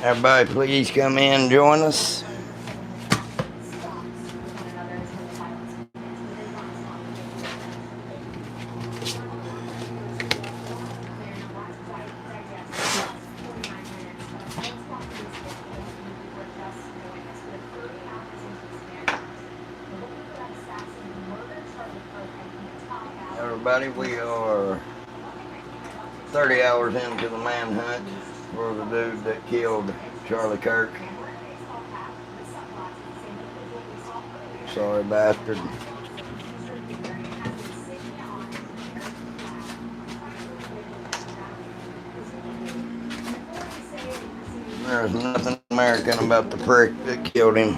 Everybody, please come in and join us. Everybody, we are 30 hours into the manhunt for the dude that killed Charlie Kirk. Sorry, bastard. There's nothing American about the prick that killed him.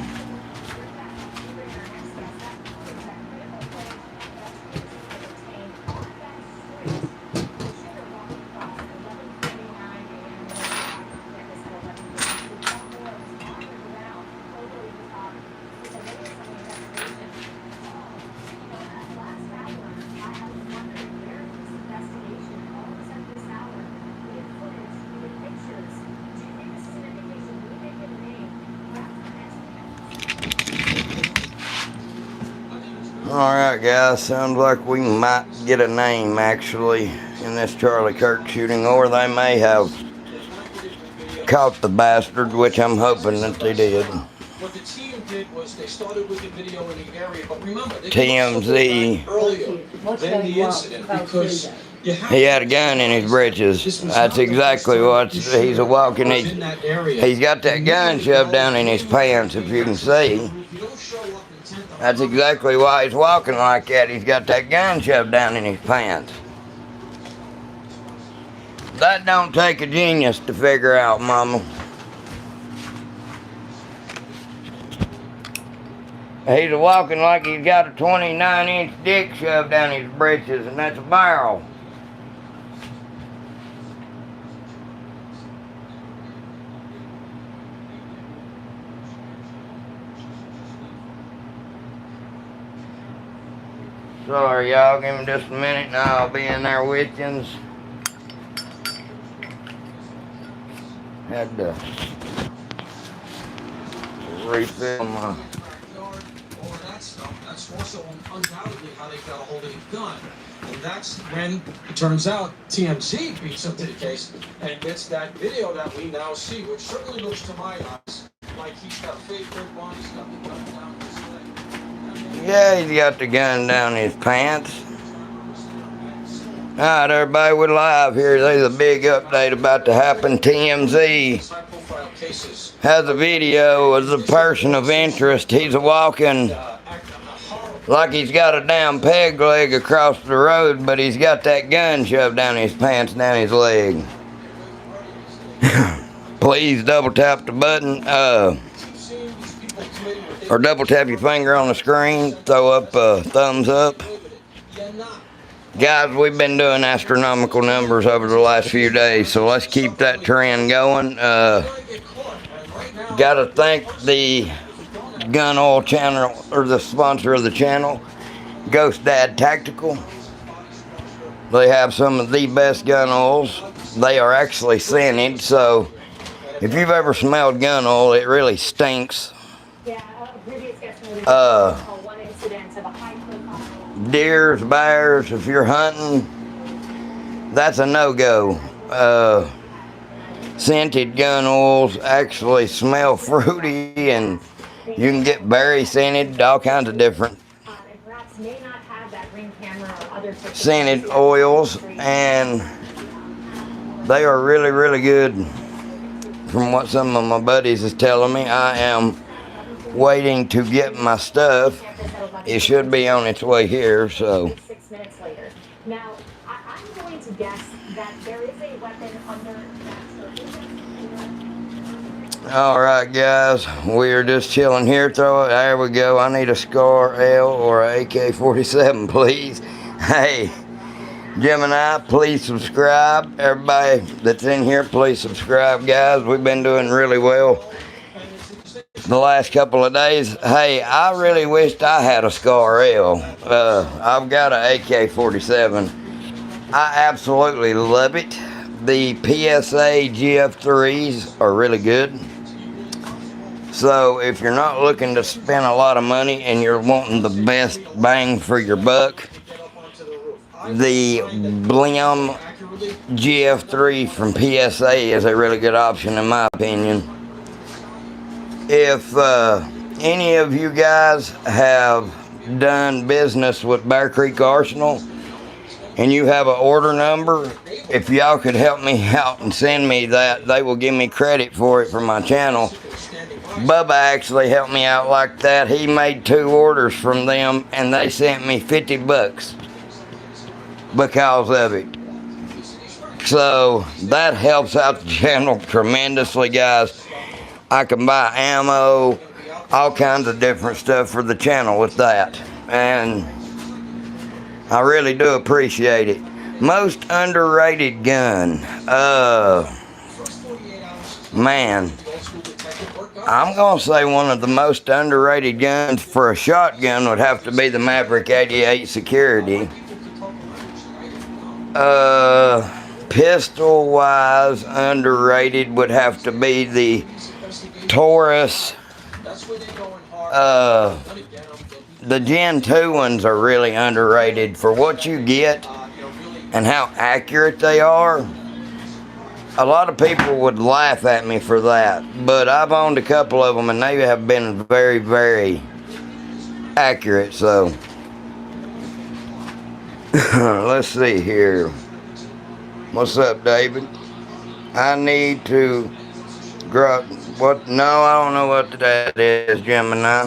Alright guys, sounds like we might get a name actually in this Charlie Kirk shooting, or they may have caught the bastard, which I'm hoping that they did. What the team did was they started with the video in the area, but remember, they TMZ. Earlier than the incident because he had a gun in his britches. That's exactly what he's a walking. He's got that gun shoved down in his pants, if you can see. That's exactly why he's walking like that. He's got that gun shoved down in his pants. That don't take a genius to figure out, mama. He's walking like he's got a 29-inch dick shoved down his britches, and that's a barrel. Sorry, y'all. Give me just a minute, and I'll be in there with you. Had to refill my... That's also undoubtedly how they got a hold of the gun. And that's when it turns out TMZ beats up to the case and gets that video that we now see, which certainly looks to my eyes like he's got a fake grip on, he's got the gun down his leg. Yeah, he's got the gun down his pants. Alright, everybody, we're live here. There's a big update about to happen. TMZ has a video of the person of interest. He's walking like he's got a damn peg leg across the road, but he's got that gun shoved down his pants, down his leg. Please double tap the button, or double tap your finger on the screen, throw up a thumbs up. Guys, we've been doing astronomical numbers over the last few days, so let's keep that trend going. Gotta thank the gun oil channel, or the sponsor of the channel, Ghost Dad Tactical. They have some of the best gun oils. They are actually scented, so if you've ever smelled gun oil, it really stinks. Deers, bears, if you're hunting, that's a no-go. Scented gun oils actually smell fruity, and you can get berry scented, all kinds of different scented oils, and they are really, really good. From what some of my buddies is telling me, I am waiting to get my stuff. It should be on its way here, so. 6 minutes later. Now, I'm going to guess that there is a weapon under that. Alright guys, we are just chilling here. Throw it, there we go. I need a SCAR L or a AK-47, please. Hey, Gemini, please subscribe. Everybody that's in here, please subscribe, guys. We've been doing really well the last couple of days. Hey, I really wished I had a SCAR L. I've got an AK-47. I absolutely love it, the PSA GF3s are really good. So if you're not looking to spend a lot of money and you're wanting the best bang for your buck, the Blim GF3 from PSA is a really good option in my opinion. If any of you guys have done business with Bear Creek Arsenal and you have an order number, if y'all could help me out and send me that, they will give me credit for it for my channel. Bubba actually helped me out like that. He made 2 orders from them and they sent me 50 bucks because of it. So that helps out the channel tremendously, guys. I can buy ammo, all kinds of different stuff for the channel with that, and I really do appreciate it. Most underrated gun, man, I'm gonna say one of the most underrated guns for a shotgun would have to be the Maverick 88 Security. Pistol wise, underrated would have to be the Taurus. The Gen 2 ones are really underrated for what you get and how accurate they are. A lot of people would laugh at me for that, but I've owned a couple of them and they have been very, very accurate. So let's see here. What's up, David? I need to grow. What? No, I don't know what that is, Gemini.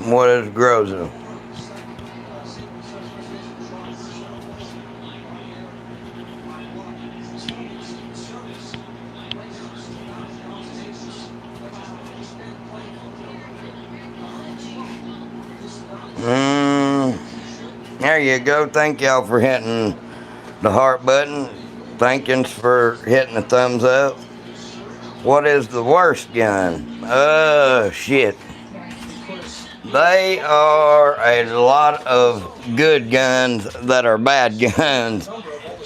What is Groza? There you go. Thank y'all for hitting the heart button. Thank you for hitting the thumbs up. What is the worst gun? Shit. They are a lot of good guns that are bad guns.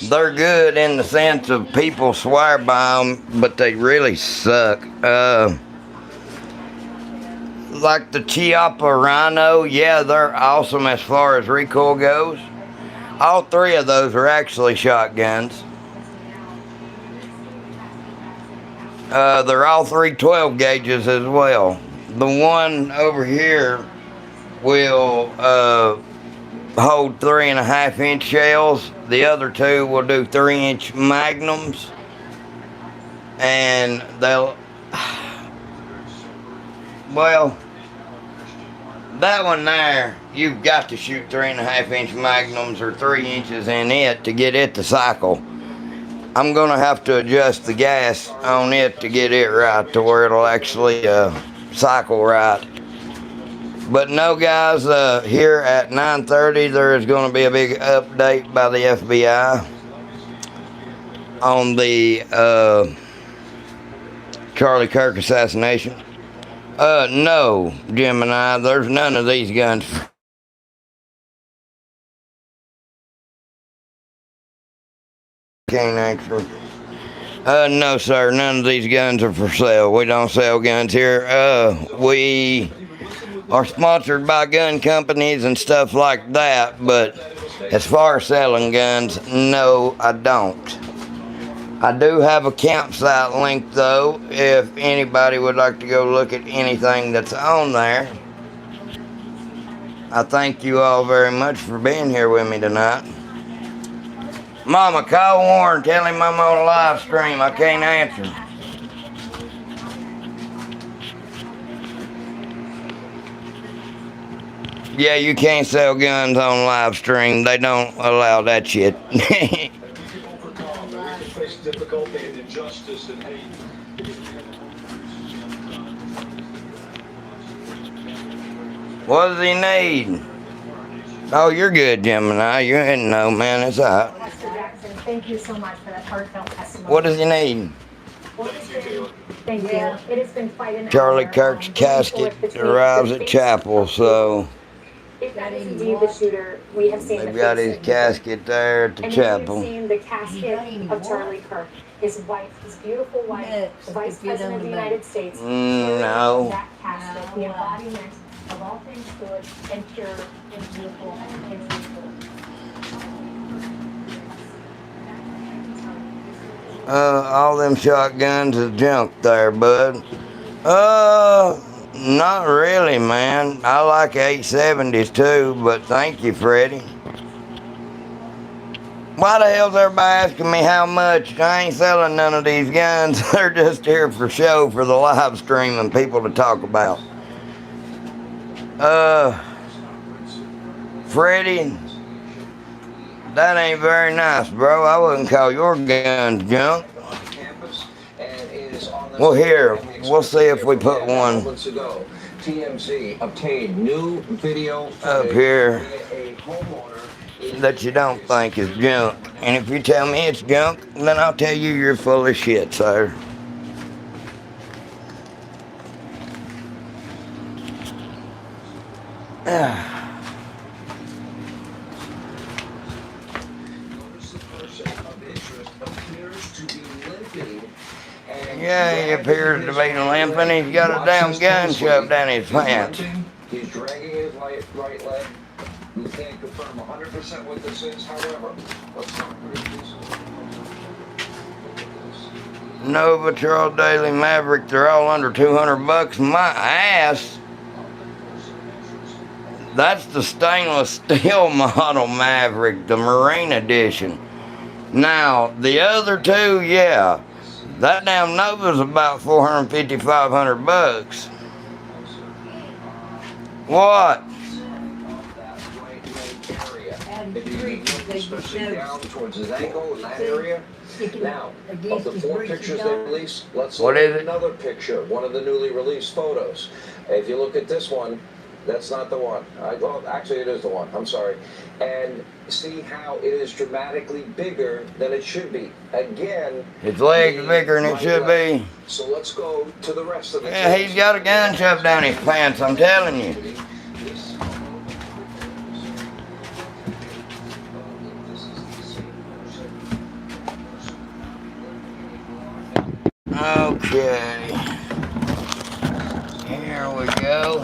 They're good in the sense of people swear by them, but they really suck. Like the Chiappa Rhino, yeah, they're awesome as far as recoil goes. All 3 of those are actually shotguns. They're all 3 12 gauges as well. The one over here will hold 3.5-inch shells. The other 2 will do 3-inch magnums, and they'll, well, that one there, you've got to shoot 3.5-inch magnums or 3 inches in it to get it to cycle. I'm gonna have to adjust the gas on it to get it right to where it'll actually cycle right. But no, guys, here at 9:30 there is going to be a big update by the FBI on the Charlie Kirk assassination. No, Gemini, there's none of these guns. Can't actually. No, sir, none of these guns are for sale. We don't sell guns here. We are sponsored by gun companies and stuff like that, but as far as selling guns, no, I don't. I do have a campsite link, though, if anybody would like to go look at anything that's on there. I thank you all very much for being here with me tonight. Mama, call Warren, tell him I'm on a live stream. I can't answer. Yeah, you can't sell guns on live stream. They don't allow that shit. What does he need? Oh, you're good, Gemini. You didn't know, man. It's all right. Thank you so much for that heartfelt testimony. What does he need? What is Thank you. It has been quite an Charlie hour. Kirk's casket Between arrives the at face chapel, of so if that is indeed the shooter, we have seen they've the got face his of casket there at the and then chapel. we've seen the casket of Charlie Kirk, his wife, his beautiful wife, the Vice President of the United States. No. That casket, the embodiment of all things good and pure and beautiful and truthful. All them shotguns is junk there, bud. Not really, man. I like 870s too, but thank you, Freddie. Why the hell's everybody asking me how much? I ain't selling none of these guns. They're just here for show for the live stream and people to talk about. Freddie, that ain't very nice, bro. I wouldn't call your guns junk. Well, here, we'll see if we put one TMZ obtained new video up here that you don't think is junk. And if you tell me it's junk, then I'll tell you you're full of shit, sir. Yeah, he appears to be limping. He's got a damn gun shoved down his pants. He's dragging his right leg. We can't confirm 100% what this is, however, let's not Nova Patrol Daily Maverick, they're all under 200 bucks. My ass. That's the stainless steel model Maverick, the Marine Edition. Now, the other two, yeah. That damn Nova's about 450, 500 bucks. What? Especially down towards his ankle in that area. Now, of the 4 pictures they released, let's look at another picture, one of the newly released photos. If you look at this one, that's not the one. Well, actually, it is the one. I'm sorry. And see how it is dramatically bigger than it should be. Again, his leg's bigger than it should be. So let's go to the rest of the Yeah, he's got a gun shoved down his pants, I'm telling you. Okay. Here we go.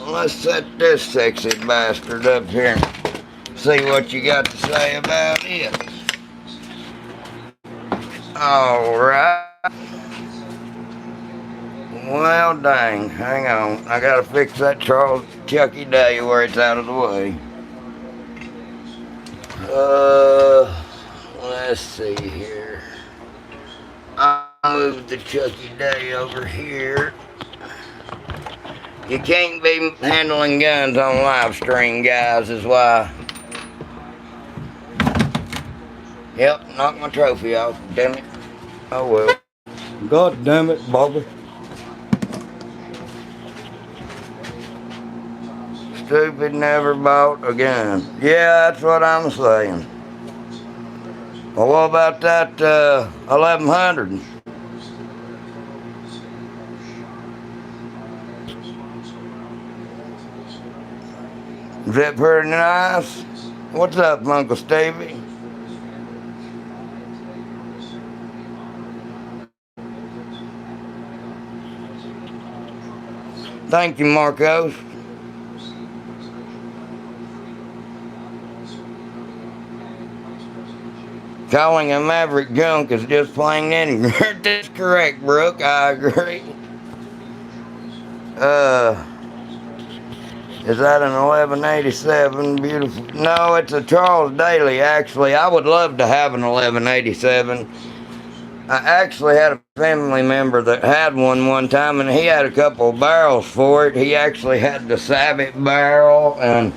Let's set this sexy bastard up here and see what you got to say about it. Alright. Well, dang. Hang on. I gotta fix that Charles Chucky Day where it's out of the way. Let's see here. I'll move the Chucky Day over here. You can't be handling guns on live stream, guys, is why. Yep, knocked my trophy off, damn it. Oh well. God damn it, Bobby. Stupid never bought a gun. Yeah, that's what I'm saying. Well, what about that 1100? Is that pretty nice? What's up, Uncle Stevie? Thank you, Marcos. Calling a Maverick junk is just plain ignorant. That's correct, Brooke. I agree. Is that an 1187? Beautiful. No, it's a Charles Daly, actually. I would love to have an 1187. I actually had a family member that had one time, and he had a couple of barrels for it. He actually had the Savit barrel and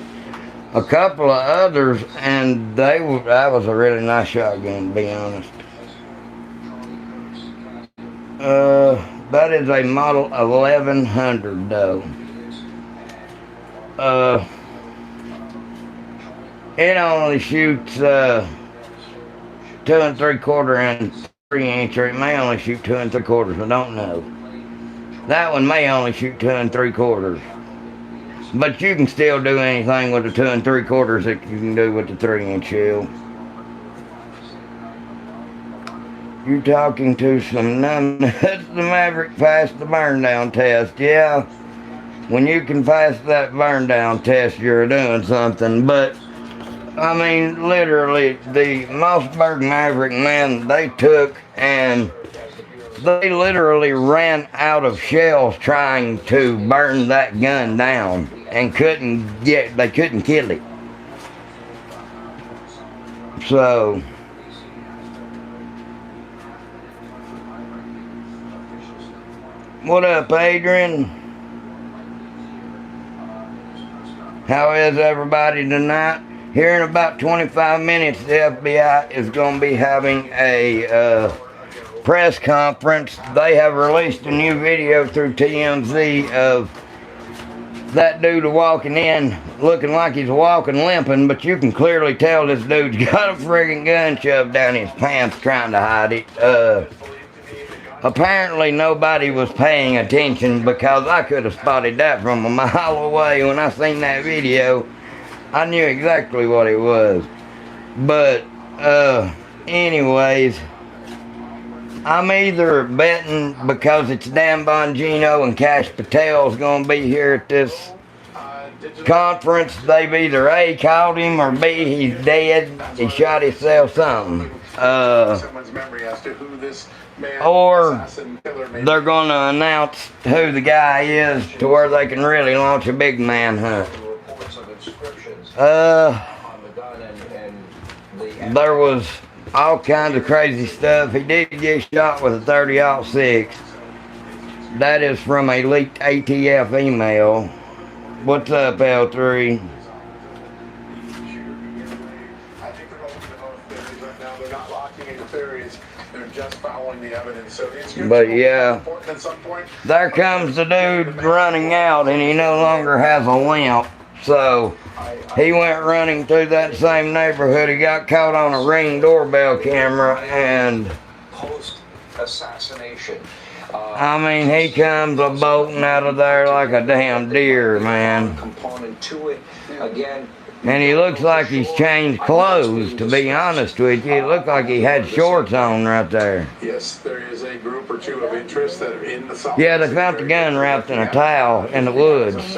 a couple of others, and that was a really nice shotgun, to be honest. That is a model 1100, though. It only shoots 2 3/4 inch 3-inch, or it may only shoot 2 3/4. I don't know. That one may only shoot 2 3/4. But you can still do anything with the 2 3/4 that you can do with the 3-inch shell. You talking to some numbnuts. The Maverick passed the burn down test. Yeah, when you can pass that burn down test, you're doing something. But I mean, literally, the Mossberg Maverick, man, they took and they literally ran out of shells trying to burn that gun down and they couldn't kill it. So, what up, Adrian? How is everybody tonight? Here in about 25 minutes, the FBI is going to be having a press conference. They have released a new video through TMZ of that dude walking in looking like he's walking limping, but you can clearly tell this dude's got a friggin' gun shoved down his pants trying to hide it. Apparently nobody was paying attention, because I could have spotted that from a mile away. When I seen that video, I knew exactly what it was. But anyways, I'm either betting because it's Dan Bongino and Cash Patel's gonna be here at this conference, they've either A, called him, or B, he's dead, he shot himself, something. Or they're gonna announce who the guy is to where they can really launch a big manhunt. There was all kinds of crazy stuff. He did get shot with a 30-06. That is from a leaked ATF email. What's up, L3? But yeah, there comes the dude running out, and he no longer has a limp. So he went running through that same neighborhood. He got caught on a Ring doorbell camera, and post-assassination. I mean, he comes a bolting out of there like a damn deer, man. Component to it. Again, and he looks like he's changed clothes, to be honest with you. It looked like he had shorts on right there. Yes, there is a group or two of interest that are in the Yeah, they found the gun wrapped in a towel in the woods.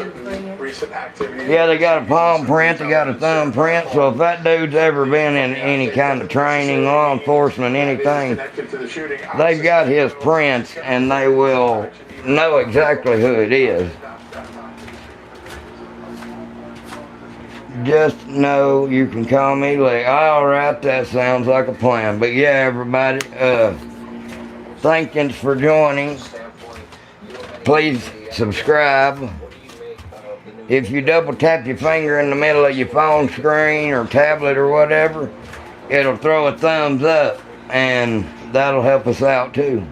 Yeah, they got a palm print, they got a thumb print, so if that dude's ever been in any kind of training, law enforcement, anything, they've got his prints and they will know exactly who it is. Just know you can call me like, alright, that sounds like a plan. But yeah, everybody, thank you for joining. Please subscribe. If you double tap your finger in the middle of your phone screen or tablet or whatever, it'll throw a thumbs up, and that'll help us out too.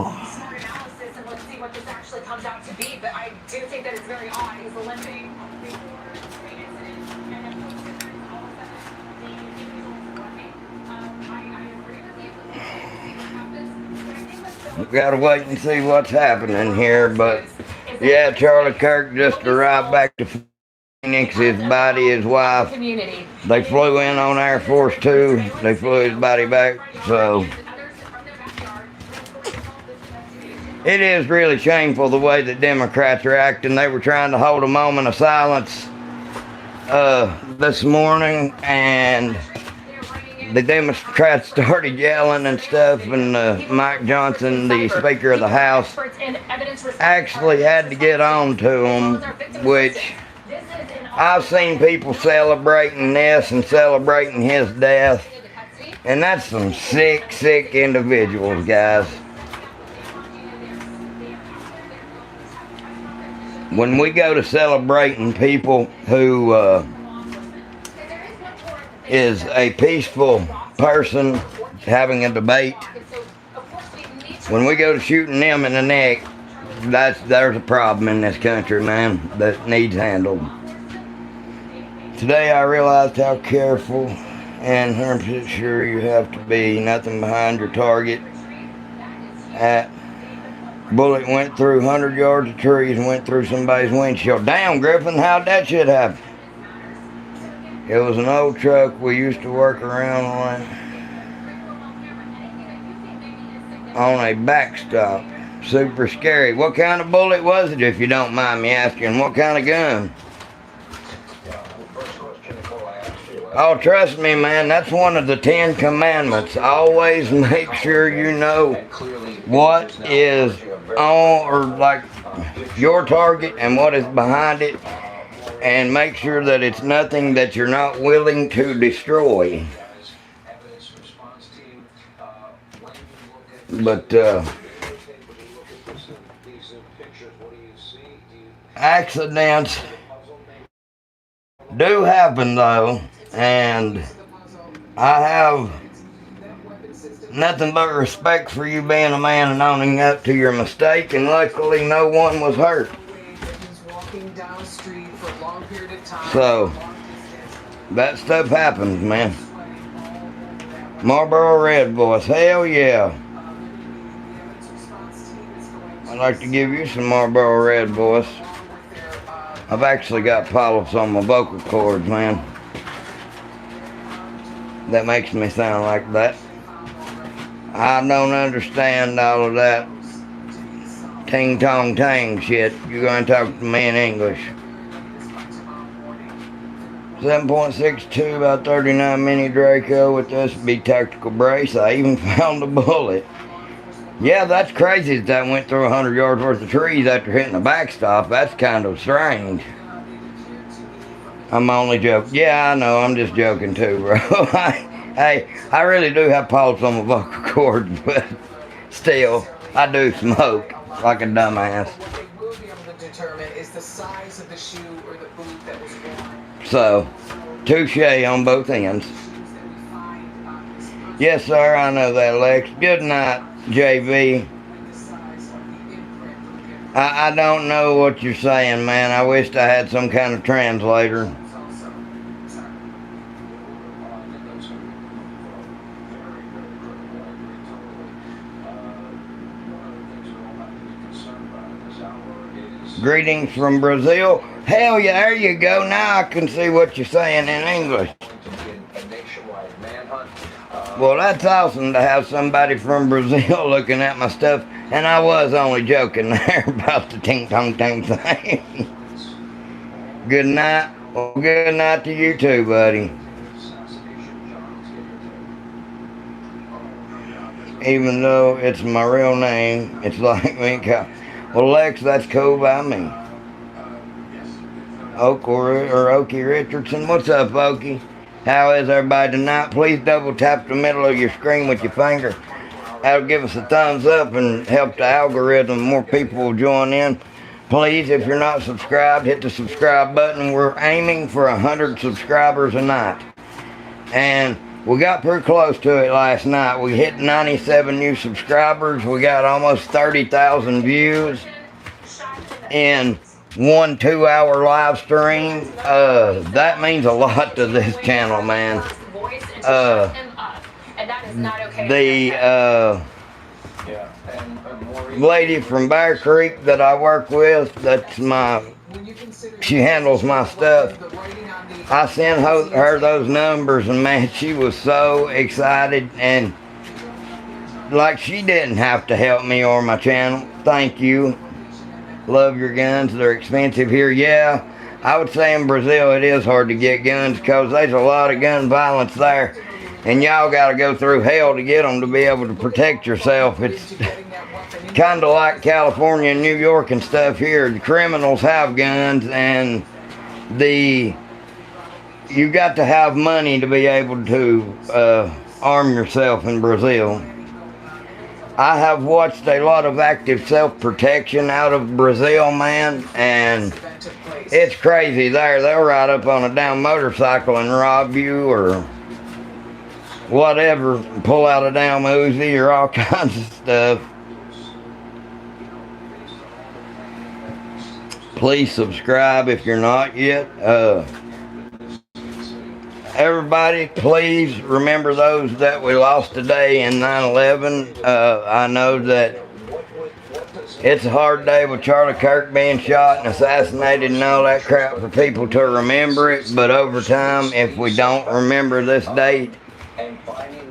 Smart analysis, and let's see what this actually comes out to be. But I do think that it's very odd. He's limping before the incident, and then all of a sudden the individual's running. I agree with you. What happens? But I think what's so We gotta wait and see what's happening here, but yeah, Charlie Kirk just arrived back to Phoenix. His body, his wife, they flew in on Air Force 2. They flew his body back, so it is really shameful the way that Democrats are acting. They were trying to hold a moment of silence this morning, and the Democrats started yelling and stuff, and Mike Johnson, the Speaker of the House, actually had to get on to them, which I've seen people celebrating this and celebrating his death, and that's some sick, sick individuals, guys. When we go to celebrating people who is a peaceful person having a debate, when we go to shooting them in the neck, there's a problem in this country, man, that needs handled. Today I realized how careful and 100% sure you have to be. Nothing behind your target. Bullet went through 100 yards of trees and went through somebody's windshield. Damn, Griffin, how'd that shit happen? It was an old truck we used to work around on a backstop. Super scary. What kind of bullet was it, if you don't mind me asking? What kind of gun? Oh, trust me, man, that's one of the 10 commandments. Always make sure you know what is on, or like your target, and what is behind it, and make sure that it's nothing that you're not willing to destroy. But accidents do happen though, and I have nothing but respect for you being a man and owning up to your mistake, and luckily no one was hurt. So that stuff happens, man. Marlboro Red voice, hell yeah. I'd like to give you some Marlboro Red voice. I've actually got polyps on my vocal cords, man. That makes me sound like that. I don't understand all of that ting tong tang shit. You're going to talk to me in English. 7.62, about 39 mini Draco with SB tactical brace. I even found a bullet. Yeah, that's crazy that went through 100 yards worth of trees after hitting a backstop. That's kind of strange. I'm only joking. Yeah, I know, I'm just joking too, bro. Hey, I really do have polyps on my vocal cords, but still, I do smoke like a dumbass. What they will be able to determine is the size of the shoe or the boot that was worn. So, touche on both ends. Yes, sir, I know that, Lex. Good night, JV. I don't know what you're saying, man. I wished I had some kind of translator. Greetings from Brazil. Hell yeah, there you go. Now I can see what you're saying in English. Well, that's awesome to have somebody from Brazil looking at my stuff. And I was only joking there about the ting tong ting thing. Good night. Well, good night to you too, buddy. Even though it's my real name, it's like me. Well, Lex, that's cool by me. Okie Richardson. What's up, Okie? How is everybody tonight? Please double tap the middle of your screen with your finger. That'll give us a thumbs up and help the algorithm. More people will join in. Please, if you're not subscribed, hit the subscribe button. We're aiming for 100 subscribers a night. And we got pretty close to it last night. We hit 97 new subscribers. We got almost 30,000 views in 1 2-hour live stream. That means a lot to this channel, man. The lady from Bear Creek that I work with, she handles my stuff. I sent her those numbers, and man, she was so excited, and like she didn't have to help me or my channel. Thank you. Love your guns. They're expensive here. Yeah, I would say in Brazil it is hard to get guns because there's a lot of gun violence there, and y'all got to go through hell to get them to be able to protect yourself. It's kind of like California and New York and stuff here. The criminals have guns, and you got to have money to be able to arm yourself in Brazil. I have watched a lot of active self-protection out of Brazil, man, and it's crazy there. They'll ride up on a damn motorcycle and rob you or whatever, pull out a damn Uzi or all kinds of stuff. Please subscribe if you're not yet. Everybody, please remember those that we lost today in 9/11. I know that it's a hard day with Charlie Kirk being shot and assassinated and all that crap for people to remember it. But over time, if we don't remember this date,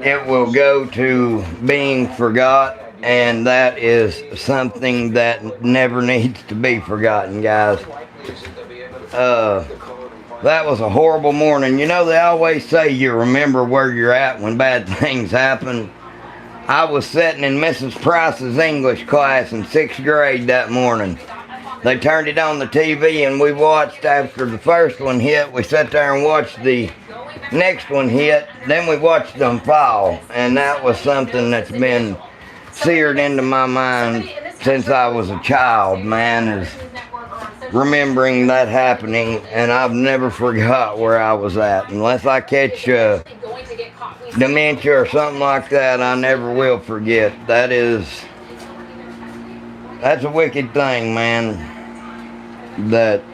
it will go to being forgot. And that is something that never needs to be forgotten, guys. That was a horrible morning. You know, they always say you remember where you're at when bad things happen. I was sitting in Mrs. Price's English class in 6th grade that morning. They turned it on the TV and we watched after the first one hit. We sat there and watched the next one hit. Then we watched them fall. And that was something that's been seared into my mind since I was a child, man, is remembering that happening, and I've never forgot where I was at. Unless I catch dementia or something like that, I never will forget. That's a wicked thing, man, that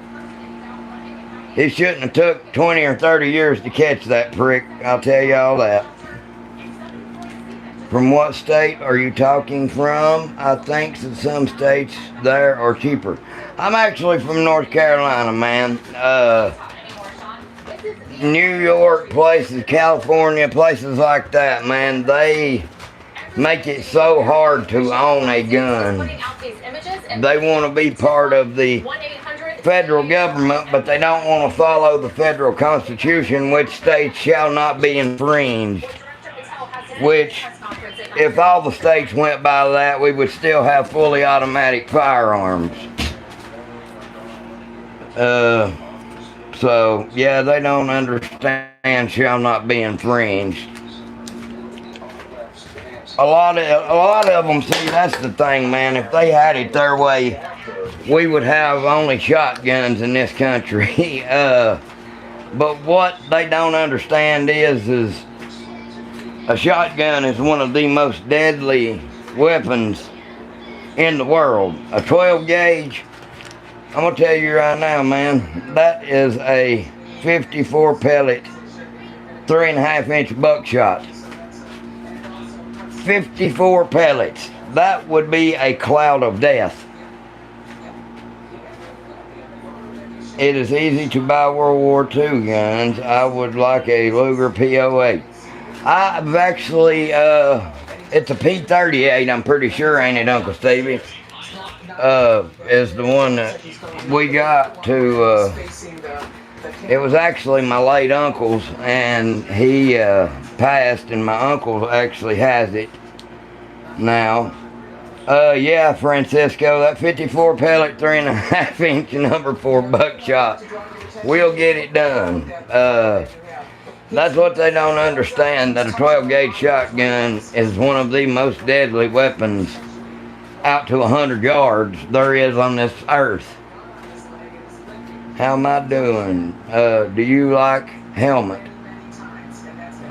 it shouldn't have took 20 or 30 years to catch that prick, I'll tell you all that. From what state are you talking from? I think that some states there are cheaper. I'm actually from North Carolina, man. New York, places, California, places like that, man. They make it so hard to own a gun. They want to be part of the federal government, but they don't want to follow the federal constitution, which states shall not be infringed. Which, if all the states went by that, we would still have fully automatic firearms. So, yeah, they don't understand shall not be infringed. A lot of them, see, that's the thing, man. If they had it their way, we would have only shotguns in this country. But what they don't understand is a shotgun is one of the most deadly weapons in the world. A 12 gauge, I'm going to tell you right now, man, that is a 54 pellet, 3.5 inch buckshot. 54 pellets. That would be a cloud of death. It is easy to buy World War II guns. I would like a Luger P08. I've actually, it's a P38, I'm pretty sure, ain't it, Uncle Stevie? Is the one that we got to, it was actually my late uncle's, and he passed, and my uncle actually has it now. Yeah, Francisco, that 54 pellet, 3.5 inch number 4 buckshot, we'll get it done. That's what they don't understand, that a 12 gauge shotgun is one of the most deadly weapons out to 100 yards there is on this earth. How am I doing? Do you like helmet?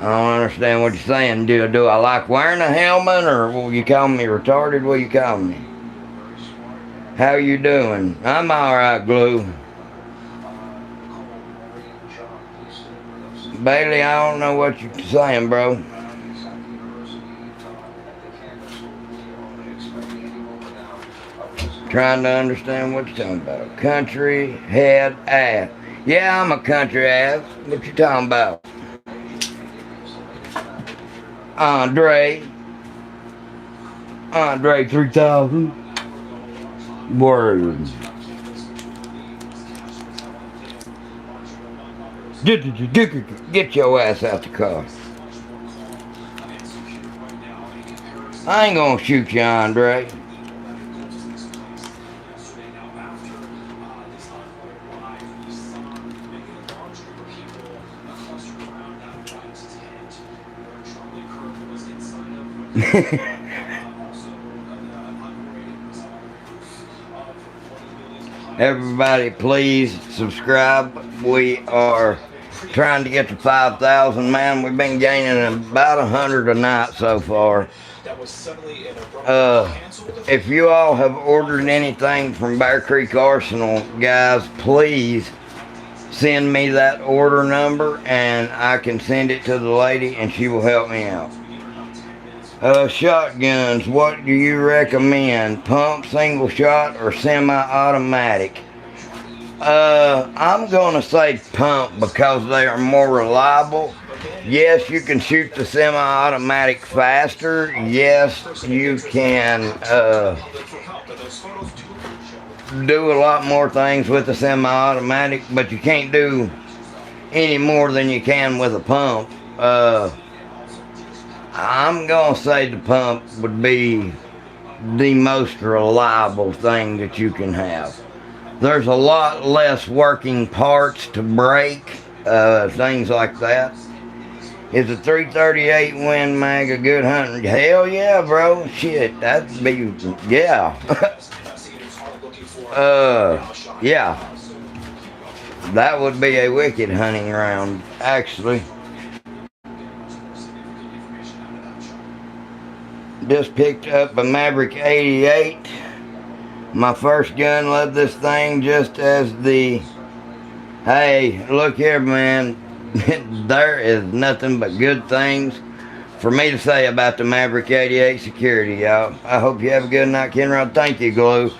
I don't understand what you're saying. Do I like wearing a helmet, or will you call me retarded? What you call me? How you doing? I'm alright, Glue. Bailey, I don't know what you're saying, bro. Trying to understand what you're talking about. Country, head, ass. Yeah, I'm a country ass. What you talking about? Andre 3000. Word. Get your ass out the car. I ain't gonna shoot you, Andre. Everybody, please subscribe. We are trying to get to 5,000, man. We've been gaining about 100 a night so far. If you all have ordered anything from Bear Creek Arsenal, guys, please send me that order number and I can send it to the lady and she will help me out. Shotguns, what do you recommend? Pump, single shot, or semi-automatic? I'm gonna say pump because they are more reliable. Yes, you can shoot the semi-automatic faster. Yes, you can do a lot more things with the semi-automatic, but you can't do any more than you can with a pump. I'm gonna say the pump would be the most reliable thing that you can have. There's a lot less working parts to break, things like that. Is a 338 Win Mag a good hunting? Hell yeah, bro. Shit, that'd be, yeah. Yeah. That would be a wicked hunting round, actually. Just picked up a Maverick 88. My first gun, love this thing just as the... Hey, look here, man. There is nothing but good things for me to say about the Maverick 88 security, y'all. I hope you have a good night, Kenrod. Thank you, Glue.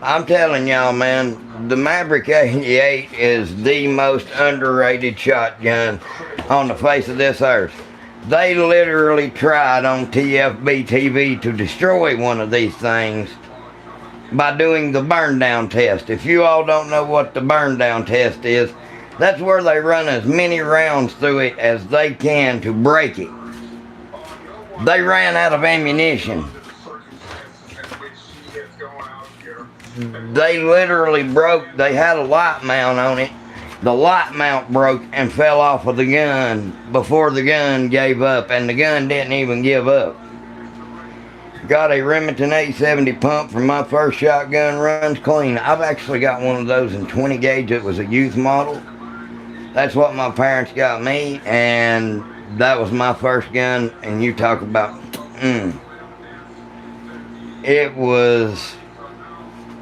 I'm telling y'all, man, the Maverick 88 is the most underrated shotgun on the face of this earth. They literally tried on TFB TV to destroy one of these things by doing the burn down test. If you all don't know what the burn down test is, that's where they run as many rounds through it as they can to break it. They ran out of ammunition. They literally broke, they had a light mount on it. The light mount broke and fell off of the gun before the gun gave up, and the gun didn't even give up. Got a Remington 870 pump from my first shotgun, runs clean. I've actually got one of those in 20 gauge. It was a youth model. That's what my parents got me, and that was my first gun. And you talk about, it was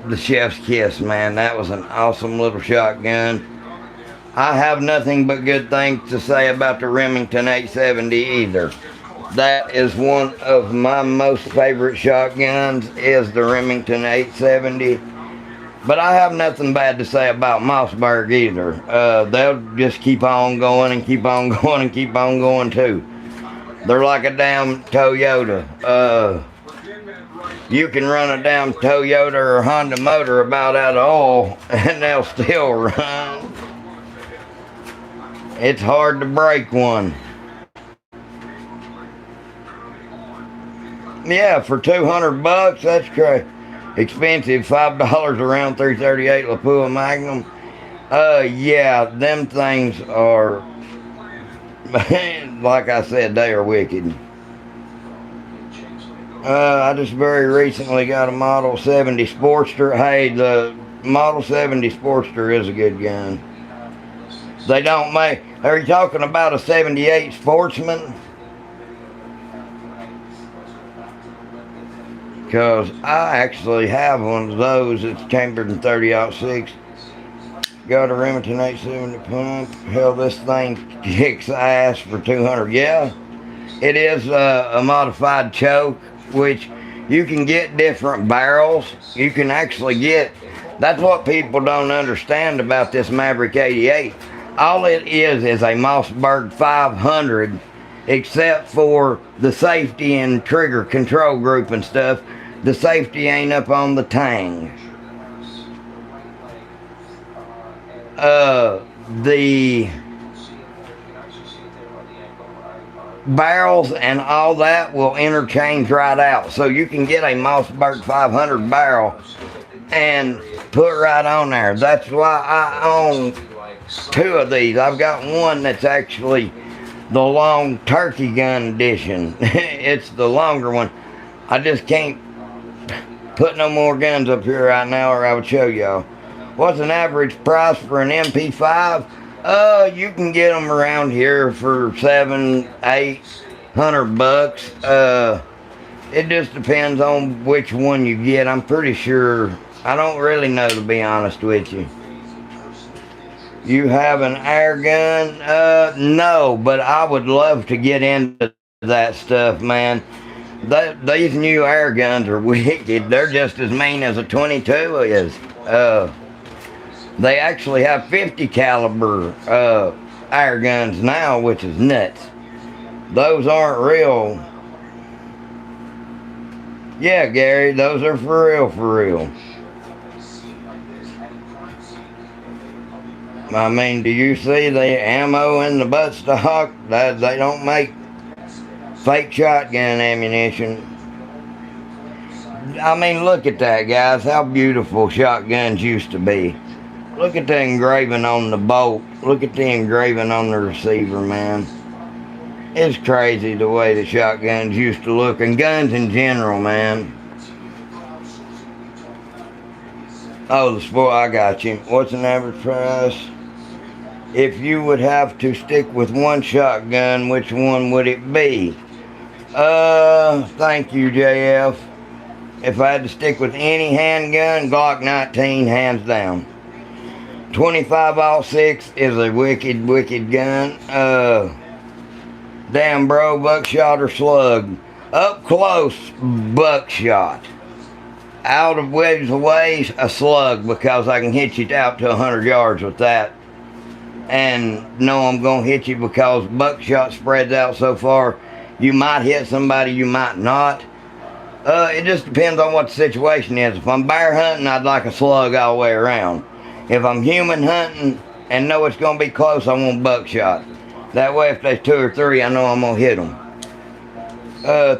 the chef's kiss, man. That was an awesome little shotgun. I have nothing but good things to say about the Remington 870 either. That is one of my most favorite shotguns, is the Remington 870. But I have nothing bad to say about Mossberg either. They'll just keep on going and keep on going and keep on going too. They're like a damn Toyota. You can run a damn Toyota or Honda motor about out of oil and they'll still run. It's hard to break one. Yeah, for $200, that's crazy. Expensive, $5 around 338 Lapua Magnum. Yeah, them things are, like I said, they are wicked. I just very recently got a Model 70 Sportster. Hey, the Model 70 Sportster is a good gun. They don't make, are you talking about a 78 Sportsman? Because I actually have one of those. It's chambered in 30-06. Got a Remington 870 pump. Hell, this thing kicks ass for 200. Yeah, it is a modified choke, which you can get different barrels. You can actually get, that's what people don't understand about this Maverick 88. All it is a Mossberg 500, except for the safety and trigger control group and stuff. The safety ain't up on the tang. The barrels and all that will interchange right out. So you can get a Mossberg 500 barrel and put right on there. That's why I own two of these. I've got one that's actually the long turkey gun edition. It's the longer one. I just can't put no more guns up here right now or I would show y'all. What's an average price for an MP5? You can get them around here for $700-800. It just depends on which one you get. I'm pretty sure. I don't really know, to be honest with you. You have an air gun? No, but I would love to get into that stuff, man. These new air guns are wicked. They're just as mean as a 22 is. They actually have 50 caliber air guns now, which is nuts. Those aren't real. Yeah, Gary, those are for real, for real. I mean, do you see the ammo in the buttstock? They don't make fake shotgun ammunition. I mean, look at that, guys. How beautiful shotguns used to be. Look at the engraving on the bolt. Look at the engraving on the receiver, man. It's crazy the way the shotguns used to look, and guns in general, man. Oh, the sport, I got you. What's an average price? If you would have to stick with one shotgun, which one would it be? Thank you, JF. If I had to stick with any handgun, Glock 19, hands down. 25-06 is a wicked, wicked gun. Damn, bro, buckshot or slug? Up close, buckshot. Out of ways away, a slug, because I can hit you out to 100 yards with that. And no, I'm going to hit you because buckshot spreads out so far. You might hit somebody, you might not. It just depends on what the situation is. If I'm bear hunting, I'd like a slug all the way around. If I'm human hunting and know it's going to be close, I want buckshot. That way, if there's 2 or 3, I know I'm going to hit them.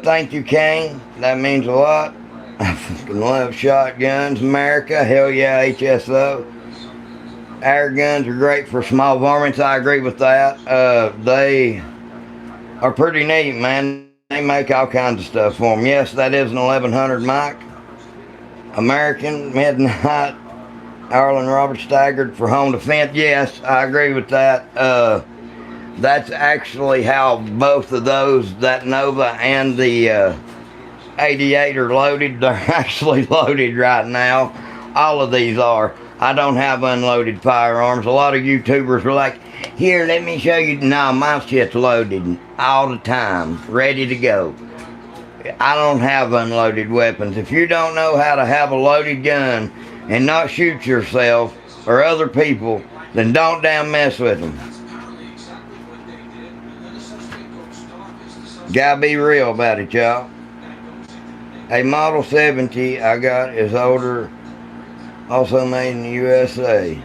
Thank you, Kane. That means a lot. I fucking love shotguns. America, hell yeah, HSO. Air guns are great for small varmints. I agree with that. They are pretty neat, man. They make all kinds of stuff for them. Yes, that is an 1100 mic. American, Midnight, Arlen Robert staggered for home defense. Yes, I agree with that. That's actually how both of those, that Nova and the 88 are loaded. They're actually loaded right now. All of these are. I don't have unloaded firearms. A lot of YouTubers were like, here, let me show you. No, my shit's loaded all the time, ready to go. I don't have unloaded weapons. If you don't know how to have a loaded gun and not shoot yourself or other people, then don't damn mess with them. Gotta be real about it, y'all. A Model 70 I got is older, also made in the USA.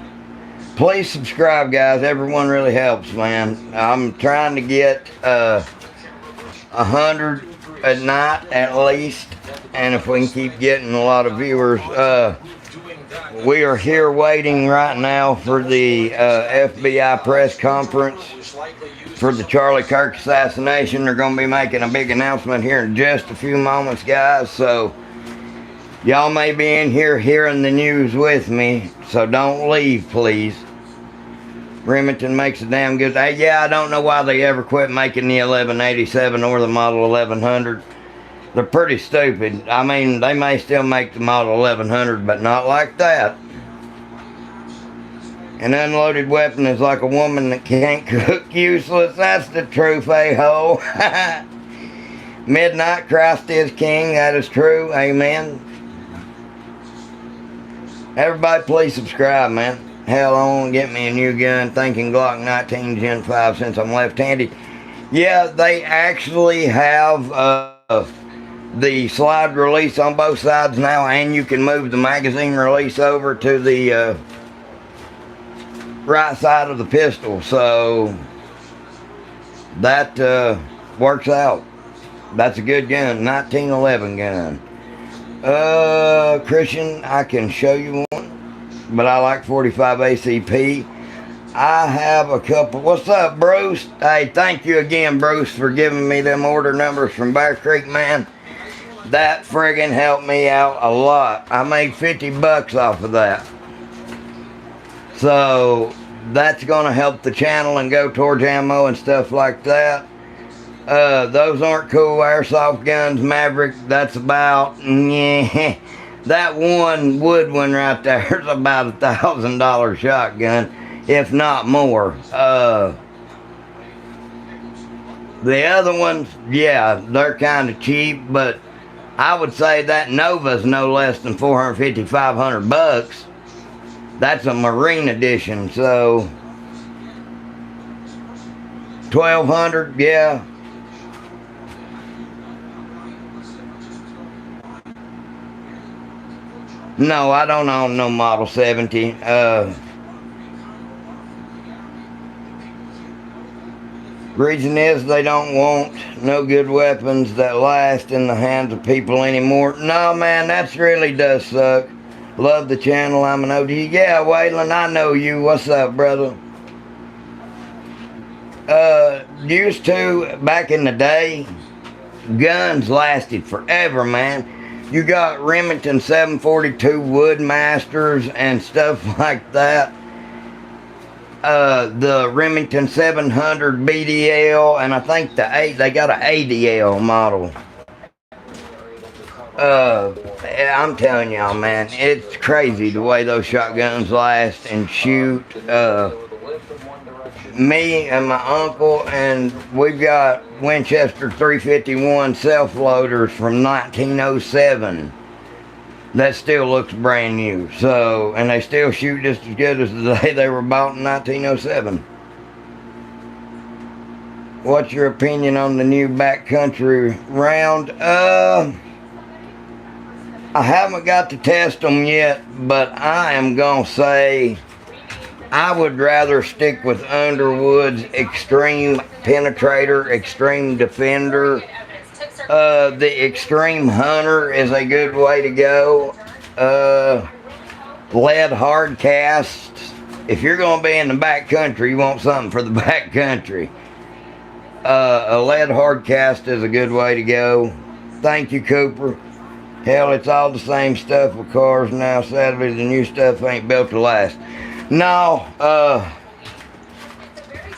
Please subscribe, guys. Everyone really helps, man. I'm trying to get 100 at night at least, and if we can keep getting a lot of viewers, we are here waiting right now for the FBI press conference for the Charlie Kirk assassination. They're going to be making a big announcement here in just a few moments, guys, so y'all may be in here hearing the news with me, so don't leave, please. Remington makes a damn good... yeah, I don't know why they ever quit making the 1187 or the Model 1100. They're pretty stupid. I mean, they may still make the Model 1100, but not like that. An unloaded weapon is like a woman that can't cook, useless. That's the truth, a-hole. Midnight, Christ is King. That is true. Amen. Everybody, please subscribe, man. Hell, I want to get me a new gun. Thinking Glock 19 Gen 5 since I'm left-handed. Yeah, they actually have the slide release on both sides now, and you can move the magazine release over to the right side of the pistol, so that works out. That's a good gun, 1911 gun. Christian, I can show you one, but I like 45 ACP. I have a couple. What's up, Bruce? Hey, thank you again, Bruce, for giving me them order numbers from Bear Creek, man. That friggin' helped me out a lot. I made 50 bucks off of that. So that's gonna help the channel and go towards ammo and stuff like that. Those aren't cool airsoft guns, Maverick. That's about, yeah, that one wood one right there is about $1,000 shotgun, if not more. The other ones, yeah, they're kind of cheap, but I would say that Nova's no less than $450, $500. That's a Marine edition, so 1,200, yeah. No, I don't own no Model 70. Reason is they don't want no good weapons that last in the hands of people anymore. No, man, that really does suck. Love the channel, I'm an OG. Yeah, Waylon, I know you. What's up, brother? Used to, back in the day, guns lasted forever, man. You got Remington 742 Woodmasters and stuff like that. The Remington 700 BDL, and I think they got an ADL model. I'm telling y'all, man, it's crazy the way those shotguns last and shoot. Me and my uncle, and we've got Winchester 351 self-loaders from 1907 that still looks brand new. So, and they still shoot just as good as the day they were bought in 1907. What's your opinion on the new backcountry round? I haven't got to test them yet, but I am gonna say I would rather stick with Underwood's Extreme Penetrator, Extreme Defender. The Extreme Hunter is a good way to go. Lead hard casts. If you're going to be in the backcountry, you want something for the backcountry. A lead hard cast is a good way to go. Thank you, Cooper. Hell, it's all the same stuff with cars now. Sadly, the new stuff ain't built to last. No,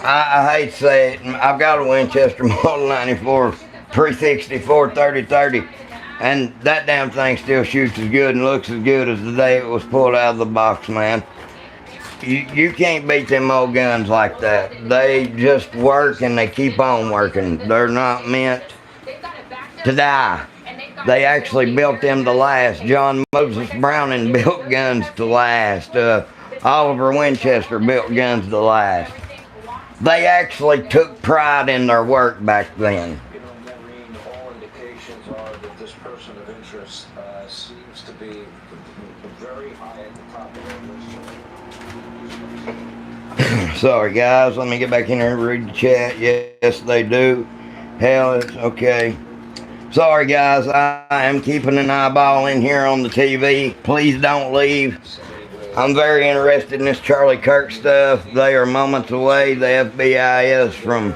I hate to say it. I've got a Winchester Model 94 364 3030, and that damn thing still shoots as good and looks as good as the day it was pulled out of the box, man. You can't beat them old guns like that. They just work and they keep on working. They're not meant to die. They actually built them to last. John Moses Browning built guns to last. Oliver Winchester built guns to last. They actually took pride in their work back then. All indications are that this person of interest seems to be very high at the top of their list. Sorry, guys. Let me get back in here and read the chat. Yes, they do. Hell, it's okay. Sorry, guys. I am keeping an eyeball in here on the TV. Please don't leave. I'm very interested in this Charlie Kirk stuff. They are moments away. The FBI is from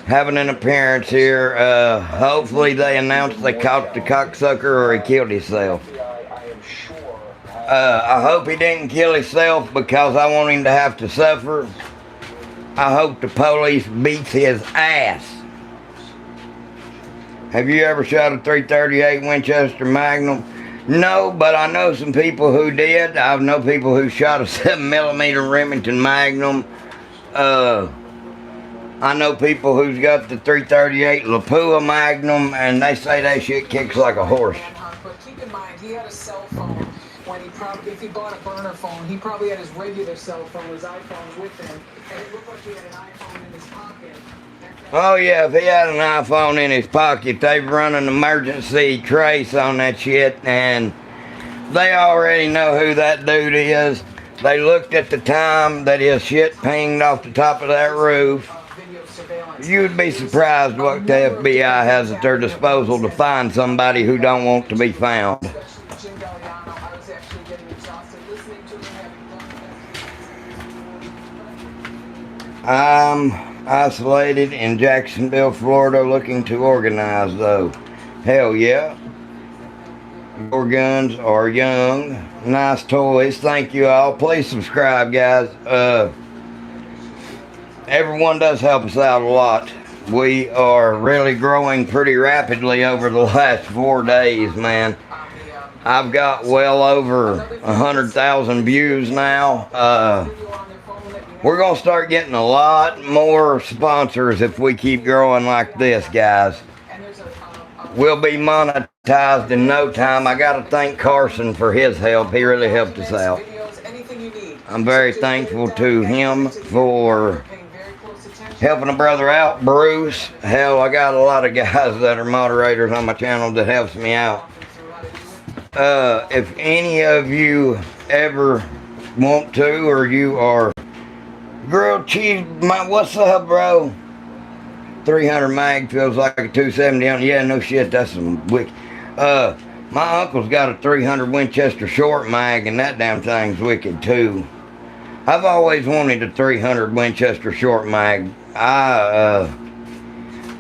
having an appearance here. Hopefully they announce they caught the cocksucker or he killed himself. I hope he didn't kill himself because I want him to have to suffer. I hope the police beats his ass. Have you ever shot a 338 Winchester Magnum? No, but I know some people who did. I know people who shot a 7mm Remington Magnum. I know people who's got the 338 Lapua Magnum, and they say that shit kicks like a horse. But keep in mind, he had a cell phone when if he bought a burner phone, he probably had his regular cell phone, his iPhone with him, and it looked like he had an iPhone in his pocket. Oh yeah, if he had an iPhone in his pocket, they've run an emergency trace on that shit, and they already know who that dude is. They looked at the time that his shit pinged off the top of that roof. You'd be surprised what the FBI has at their disposal to find somebody who don't want to be found. I'm isolated in Jacksonville, Florida, looking to organize though. Hell yeah. Your guns are young. Nice toys. Thank you all. Please subscribe, guys. Everyone does help us out a lot. We are really growing pretty rapidly over the last 4 days, man. I've got well over 100,000 views now. We're going to start getting a lot more sponsors if we keep growing like this, guys. We'll be monetized in no time. I got to thank Carson for his help. He really helped us out. I'm very thankful to him for helping a brother out. Bruce, hell, I got a lot of guys that are moderators on my channel that helps me out. If any of you ever want to, or you are grilled cheese, what's up, bro? 300 mag feels like a 270 on. Yeah, no shit, that's some wicked. My uncle's got a 300 Winchester short mag, and that damn thing's wicked too. I've always wanted a 300 Winchester short mag. I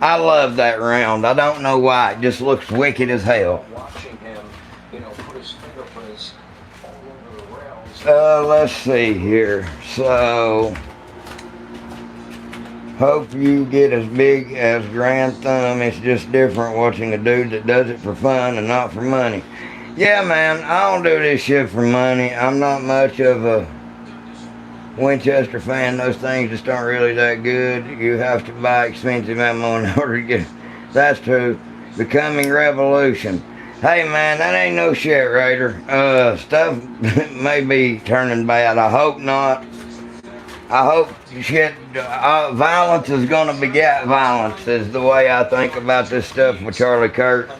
love that round. I don't know why. It just looks wicked as hell. Watching him, put his fingerprints all over the rails. Let's see here. So, hope you get as big as Grand Thumb. It's just different watching a dude that does it for fun and not for money. Yeah, man, I don't do this shit for money. I'm not much of a Winchester fan. Those things just aren't really that good. You have to buy expensive ammo in order to get. That's true. Becoming Revolution. Hey, man, that ain't no shit, Raider. Stuff may be turning bad. I hope not. I hope shit, violence is going to beget violence, is the way I think about this stuff with Charlie Kirk.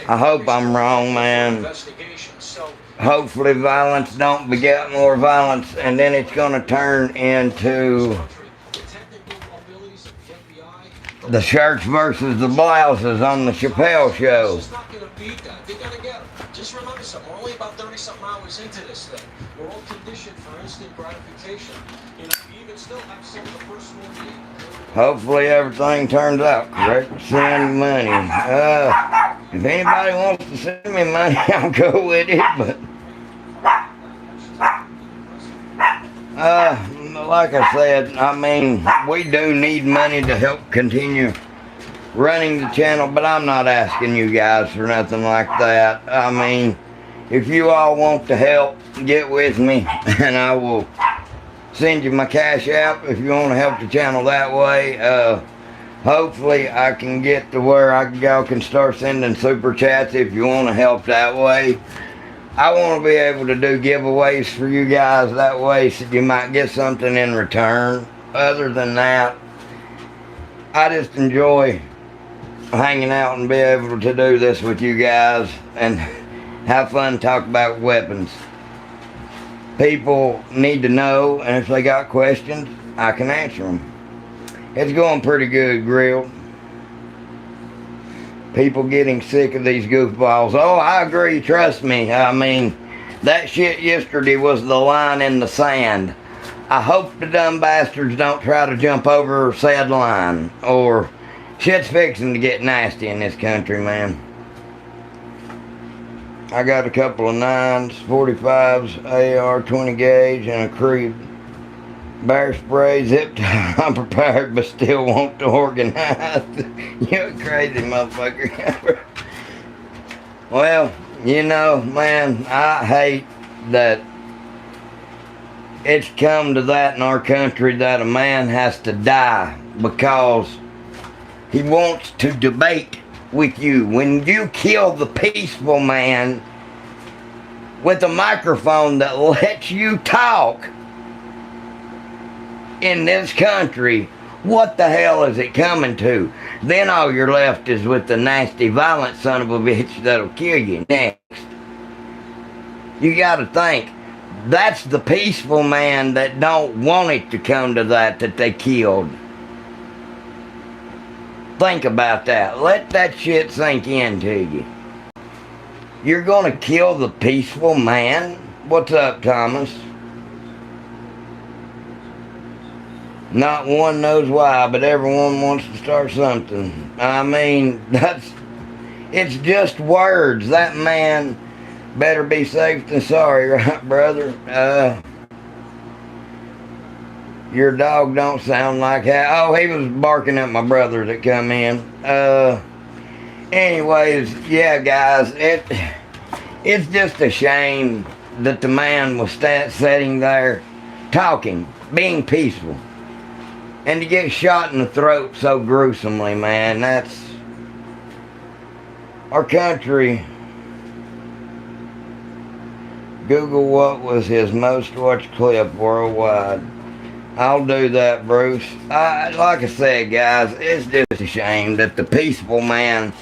I hope I'm wrong, man. Hopefully violence don't beget more violence, and then it's going to turn into the shirts versus the blouses on the Chappelle show. Just remember something, we're only about 30-something hours into this thing. We're all conditioned for instant gratification. You even still have some of the personal need. Hopefully everything turns out correct. Send money. If anybody wants to send me money, I'll go with it, but like I said, I mean, we do need money to help continue running the channel, but I'm not asking you guys for nothing like that. I mean, if you all want to help, get with me, and I will send you my cash app if you want to help the channel that way. Hopefully I can get to where y'all can start sending super chats if you want to help that way. I want to be able to do giveaways for you guys that way, so you might get something in return. Other than that, I just enjoy hanging out and be able to do this with you guys and have fun, talk about weapons. People need to know, and if they got questions, I can answer them. It's going pretty good, Grill. People getting sick of these goofballs. Oh, I agree, trust me. I mean, that shit yesterday was the line in the sand. I hope the dumb bastards don't try to jump over said line, or shit's fixing to get nasty in this country, man. I got a couple of 9s, 45s, AR 20 gauge, and a creep. Bear spray, zip tie. I'm prepared, but still want to organize. You're a crazy motherfucker. Well, man, I hate that it's come to that in our country that a man has to die because he wants to debate with you. When you kill the peaceful man with a microphone that lets you talk in this country, what the hell is it coming to? Then all you're left is with the nasty, violent son of a bitch that'll kill you next. You gotta think, that's the peaceful man that don't want it to come to that they killed. Think about that. Let that shit sink into you. You're gonna kill the peaceful man? What's up, Thomas? Not one knows why, but everyone wants to start something. I mean, it's just words. That man better be safe than sorry, right, brother? Your dog don't sound like how. Oh, he was barking at my brother that come in. Anyways, yeah, guys, it's just a shame that the man was sitting there talking, being peaceful, and to get shot in the throat so gruesomely, man. That's our country. Google what was his most watched clip worldwide. I'll do that, Bruce. Like I said, guys, it's just a shame that the peaceful man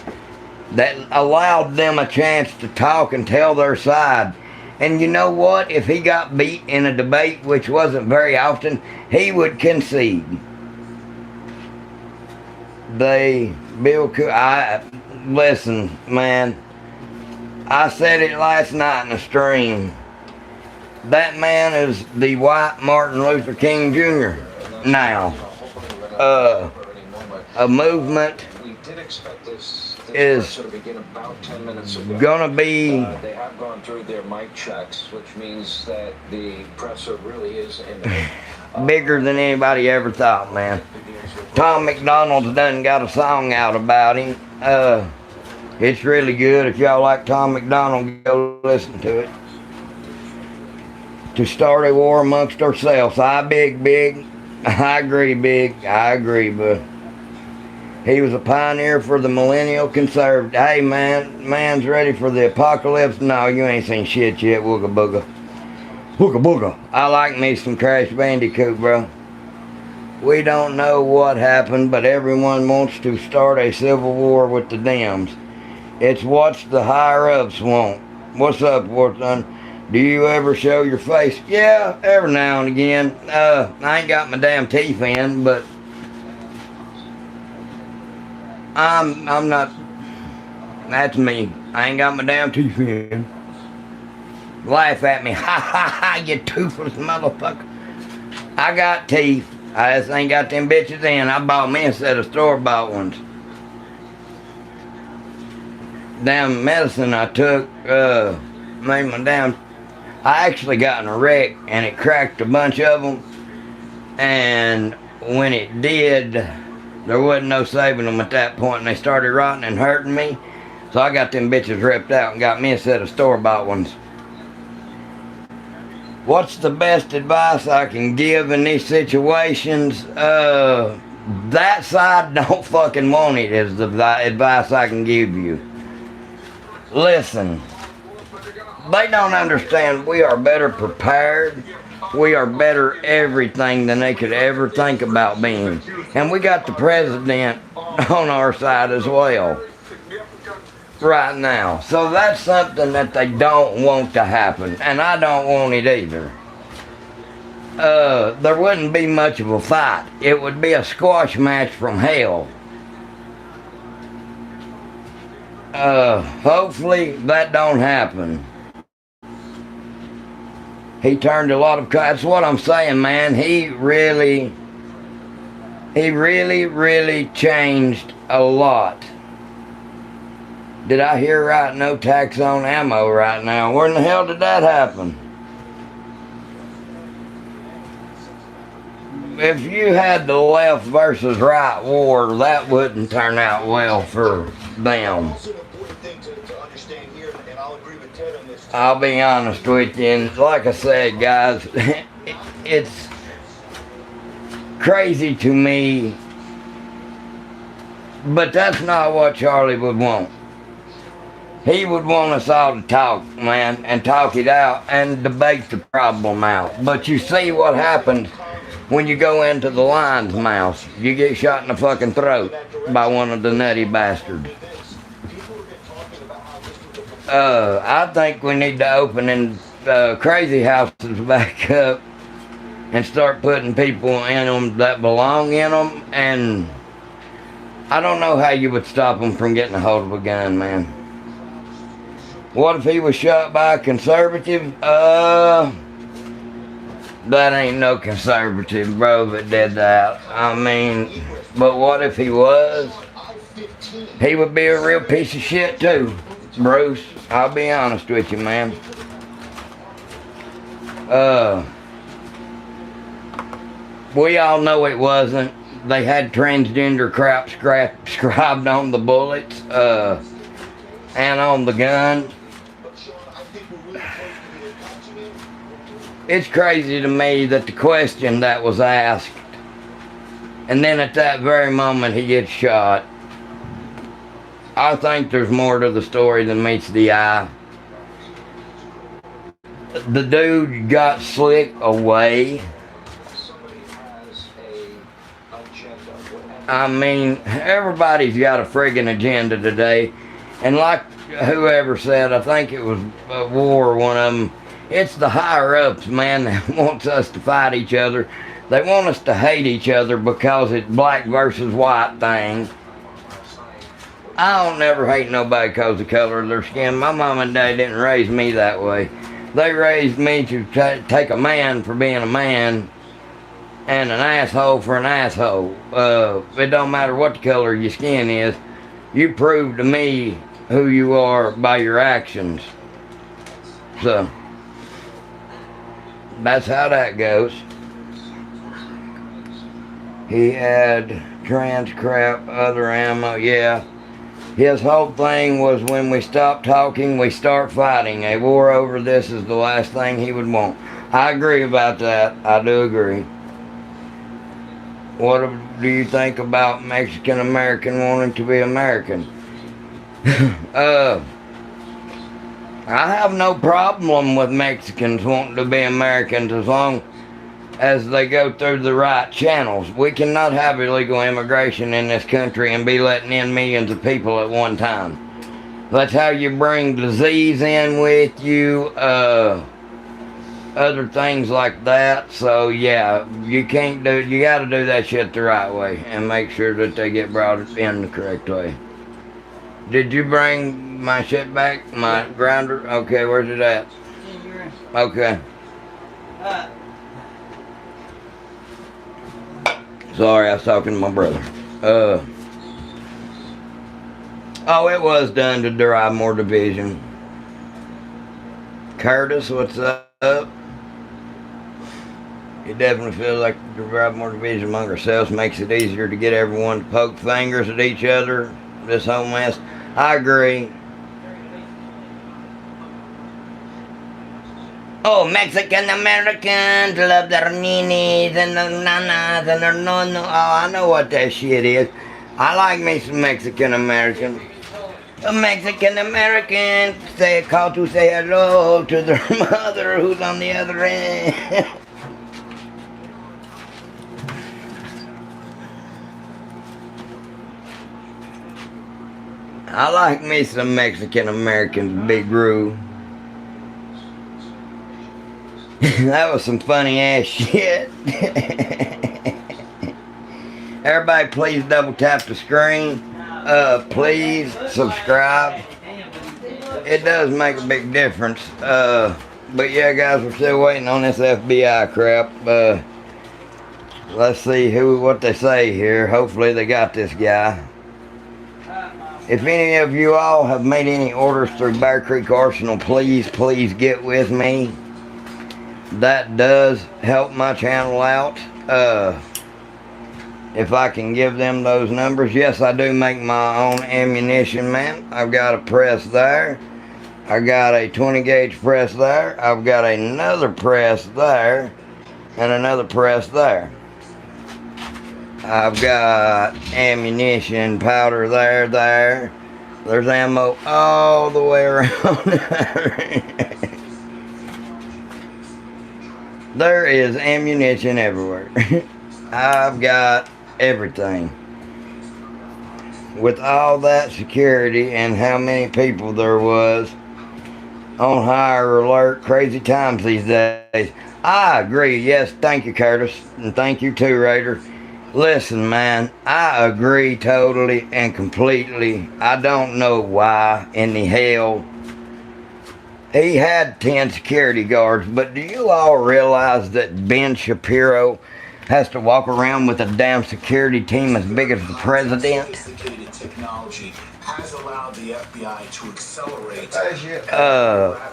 that allowed them a chance to talk and tell their side. And you know what? If he got beat in a debate, which wasn't very often, he would concede. Listen, man. I said it last night in the stream. That man is the white Martin Luther King Jr. now. A movement is gonna be. They have gone through their mic checks, which means that the presser really is in bigger than anybody ever thought, man. Tom McDonald's done got a song out about him. It's really good. If y'all like Tom McDonald, go listen to it. To start a war amongst ourselves. Big. I agree, Big. I agree, but he was a pioneer for the millennial conservative. Hey, man's ready for the apocalypse. No, you ain't seen shit yet. Wooga booga. Wooga booga. I like me some Crash Bandicoot, bro. We don't know what happened, but everyone wants to start a civil war with the Dems. It's what the higher-ups want. What's up, Warthun? Do you ever show your face? Yeah, every now and again. I ain't got my damn teeth in, but I'm not. That's me. I ain't got my damn teeth in. Laugh at me. Ha ha ha, you toothless motherfucker. I got teeth. I just ain't got them bitches in. I bought me a set of store-bought ones. Damn medicine I took, made my damn. I actually got in a wreck and it cracked a bunch of them. And when it did, there wasn't no saving them at that point, and they started rotting and hurting me. So I got them bitches ripped out and got me a set of store-bought ones. What's the best advice I can give in these situations? That side don't fucking want it is the advice I can give you. Listen, they don't understand we are better prepared. We are better everything than they could ever think about being. And we got the president on our side as well right now. So that's something that they don't want to happen. And I don't want it either. There wouldn't be much of a fight. It would be a squash match from hell. Hopefully that don't happen. He turned a lot of, that's what I'm saying, man. He really changed a lot. Did I hear right? No tax on ammo right now. Where in the hell did that happen? If you had the left versus right war, that wouldn't turn out well for them. I'll be honest with you, and like I said, guys, it's crazy to me, but that's not what Charlie would want. He would want us all to talk, man, and talk it out and debate the problem out. But you see what happens when you go into the lion's mouth. You get shot in the fucking throat by one of the nutty bastards. I think we need to open in crazy houses back up and start putting people in them that belong in them. And I don't know how you would stop them from getting a hold of a gun, man. What if he was shot by a conservative? That ain't no conservative, bro, that did that. I mean, but what if he was? He would be a real piece of shit too, Bruce. I'll be honest with you, man. We all know it wasn't. They had transgender crap scribed on the bullets and on the gun. It's crazy to me that the question that was asked, and then at that very moment he gets shot. I think there's more to the story than meets the eye. The dude got slick away. I mean, everybody's got a friggin' agenda today. And like whoever said, I think it was War, one of them, it's the higher-ups, man, that wants us to fight each other. They want us to hate each other because it's black versus white thing. I don't never hate nobody because of the color of their skin. My mom and dad didn't raise me that way. They raised me to take a man for being a man and an asshole for an asshole. It don't matter what the color of your skin is. You prove to me who you are by your actions. So, that's how that goes. He had trans crap, other ammo, yeah. His whole thing was when we stop talking, we start fighting. A war over this is the last thing he would want. I agree about that. I do agree. What do you think about Mexican American wanting to be American? I have no problem with Mexicans wanting to be Americans as long as they go through the right channels. We cannot have illegal immigration in this country and be letting in millions of people at one time. That's how you bring disease in with you, other things like that. So yeah, you gotta do that shit the right way and make sure that they get brought in the correct way. Did you bring my shit back? My grinder? Okay, where's it at? Okay. Sorry, I was talking to my brother. Oh, it was done to derive more division. Curtis, what's up? It definitely feels like to derive more division among ourselves makes it easier to get everyone to poke fingers at each other. This whole mess. I agree. Oh, Mexican Americans love their ninis and their nanas and their no. Oh, I know what that shit is. I like me some Mexican Americans. A Mexican American call to say hello to their mother who's on the other end. I like me some Mexican Americans, Big Roo. That was some funny ass shit. Everybody please double tap the screen. Please subscribe. It does make a big difference. But yeah guys, we're still waiting on this FBI crap. Let's see what they say here. Hopefully they got this guy. If any of you all have made any orders through Bear Creek Arsenal, please get with me. That does help my channel out. If I can give them those numbers. Yes, I do make my own ammunition, man. I've got a press there. I got a 20 gauge press there. I've got another press there. And another press there. I've got ammunition powder there. There's ammo all the way around there. There is ammunition everywhere. I've got everything. With all that security and how many people there was on higher alert, crazy times these days. I agree. Yes, thank you, Curtis. And thank you too, Raider. Listen, man, I agree totally and completely. I don't know why in the hell he had 10 security guards, but do you all realize that Ben Shapiro has to walk around with a damn security team as big as the president? Sophisticated technology has allowed the FBI to accelerate.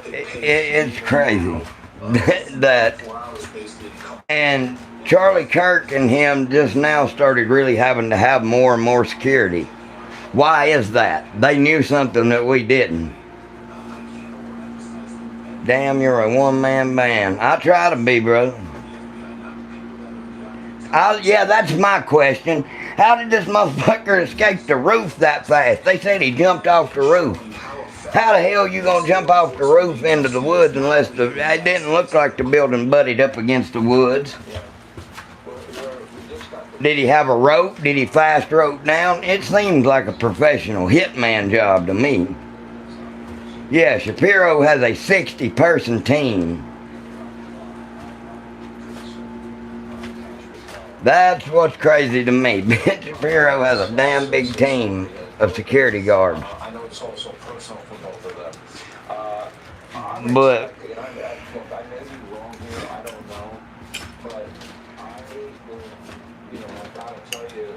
It's crazy. that, and Charlie Kirk and him just now started really having to have more and more security. Why is that? They knew something that we didn't. Damn, you're a one-man band. I try to be, brother. Yeah, that's my question. How did this motherfucker escape the roof that fast? They said he jumped off the roof. How the hell you gonna jump off the roof into the woods unless it didn't look like the building butted up against the woods? Did he have a rope? Did he fast rope down? It seems like a professional hitman job to me. Yeah, Shapiro has a 60-person team. That's what's crazy to me. Ben Shapiro has a damn big team of security guards. I know it's also personal for both of them. But I may be wrong here, I don't know. But I gotta tell you,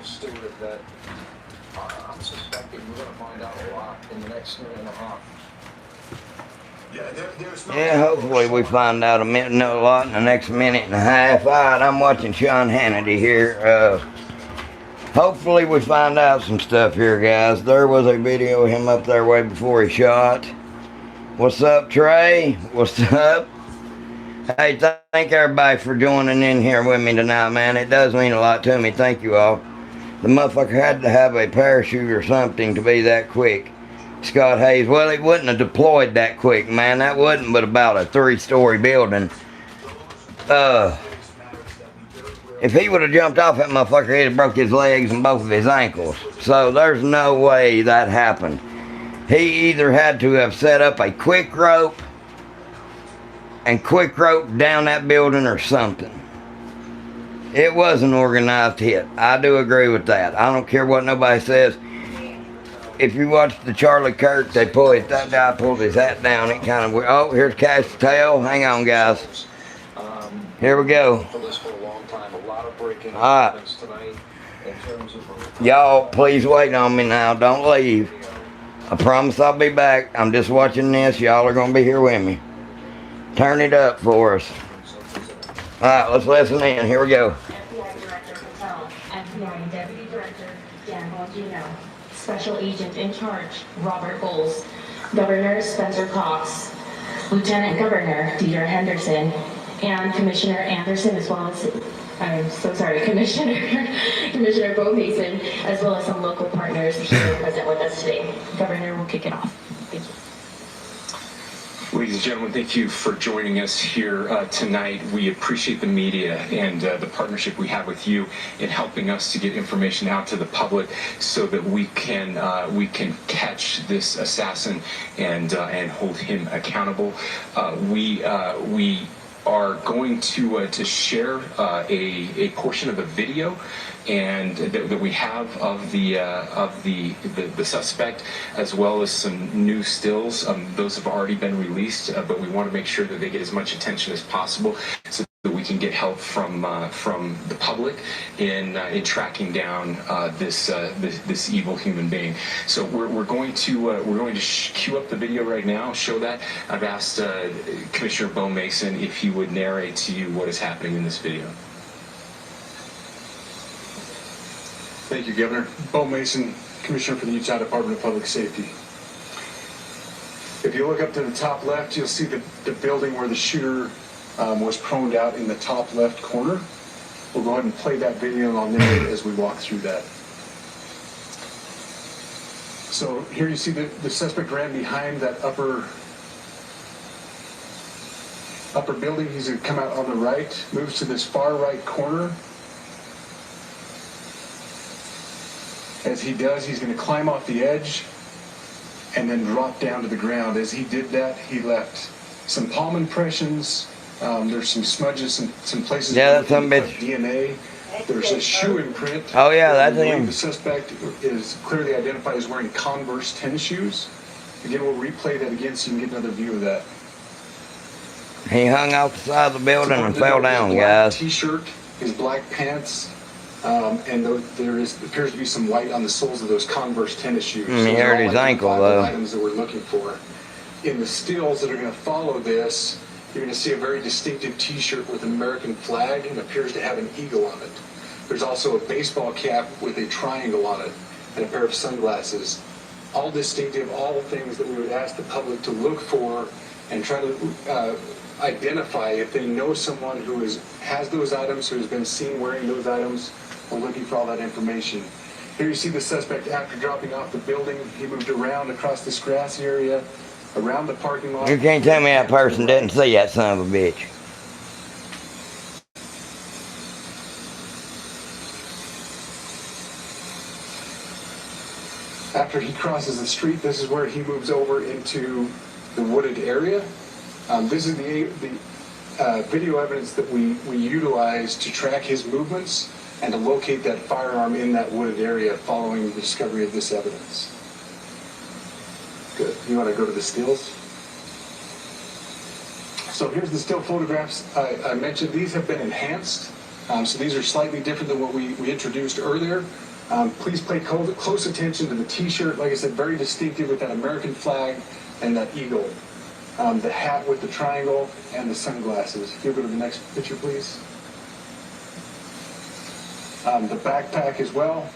Stuart, that I'm suspecting we're gonna find out a lot in the next minute and a half. yeah, hopefully we find out a lot in the next minute and a half. Alright, I'm watching Sean Hannity here. Hopefully we find out some stuff here, guys. There was a video of him up there way before he shot. What's up, Trey? What's up? Hey, thank everybody for joining in here with me tonight, man. It does mean a lot to me. Thank you all. The motherfucker had to have a parachute or something to be that quick. Scott Hayes, well, he wouldn't have deployed that quick, man. That wasn't but about a 3-story building. If he would have jumped off that motherfucker, he'd have broke his legs and both of his ankles. So there's no way that happened. He either had to have set up a quick rope and quick rope down that building or something. It was an organized hit. I do agree with that. I don't care what nobody says. If you watch the Charlie Kirk, that guy pulled his hat down. It kind of, oh, here's Cash Tail. Hang on, guys. Here we go. Alright. Y'all, please wait on me now. Don't leave. I promise I'll be back. I'm just watching this. Y'all are going to be here with me. Turn it up for us. Alright, let's listen in. Here we go. FBI Director Patel, FBI Deputy Director Dan Bongino, Special Agent in Charge Robert Bowles, Governor Spencer Cox, Lieutenant Governor Dieter Henderson, and Commissioner Anderson, as well as, I'm so sorry, Commissioner Bo Mason, as well as some local partners here present with us today. Governor will kick it off. Thank you. Ladies and gentlemen, thank you for joining us here tonight. We appreciate the media and the partnership we have with you in helping us to get information out to the public so that we can catch this assassin and hold him accountable. We are going to share a portion of a video and that we have of the suspect, as well as some new stills. Those have already been released, but we want to make sure that they get as much attention as possible so that we can get help from the public in tracking down this evil human being. So we're going to cue up the video right now. Show that. I've asked Commissioner Bo Mason if he would narrate to you what is happening in this video. Thank you, Governor. Bo Mason, Commissioner for the Utah Department of Public Safety. If you look up to the top left, you'll see the building where the shooter was proned out in the top left corner. We'll go ahead and play that video and I'll narrate as we walk through that. So here you see the suspect ran behind that upper building. He's going to come out on the right, moves to this far right corner. As he does, he's going to climb off the edge and then drop down to the ground. As he did that, he left some palm impressions. There's some smudges, some places where that's some bitch. DNA. There's a shoe imprint. Oh yeah, that's him. The suspect is clearly identified as wearing Converse tennis shoes. Again, we'll replay that again so you can get another view of that. He hung off the side of the building and fell down, guys. T-shirt, his black pants. And there appears to be some white on the soles of those Converse tennis shoes. He hurt his ankle, though. Items that we're looking for. In the stills that are going to follow this, you're going to see a very distinctive t-shirt with an American flag and appears to have an eagle on it. There's also a baseball cap with a triangle on it and a pair of sunglasses. All distinctive, all things that we would ask the public to look for and try to identify if they know someone who has those items, who has been seen wearing those items, or looking for all that information. Here you see the suspect after dropping off the building. He moved around across this grassy area, around the parking lot. You can't tell me that person didn't see that son of a bitch. After he crosses the street, this is where he moves over into the wooded area. This is the video evidence that we utilize to track his movements and to locate that firearm in that wooded area following the discovery of this evidence. Good. You want to go to the stills? So here's the still photographs I mentioned. These have been enhanced. So these are slightly different than what we introduced earlier. Please pay close attention to the t-shirt. Like I said, very distinctive with that American flag and that eagle. The hat with the triangle and the sunglasses. If you go to the next picture, please. The backpack as well.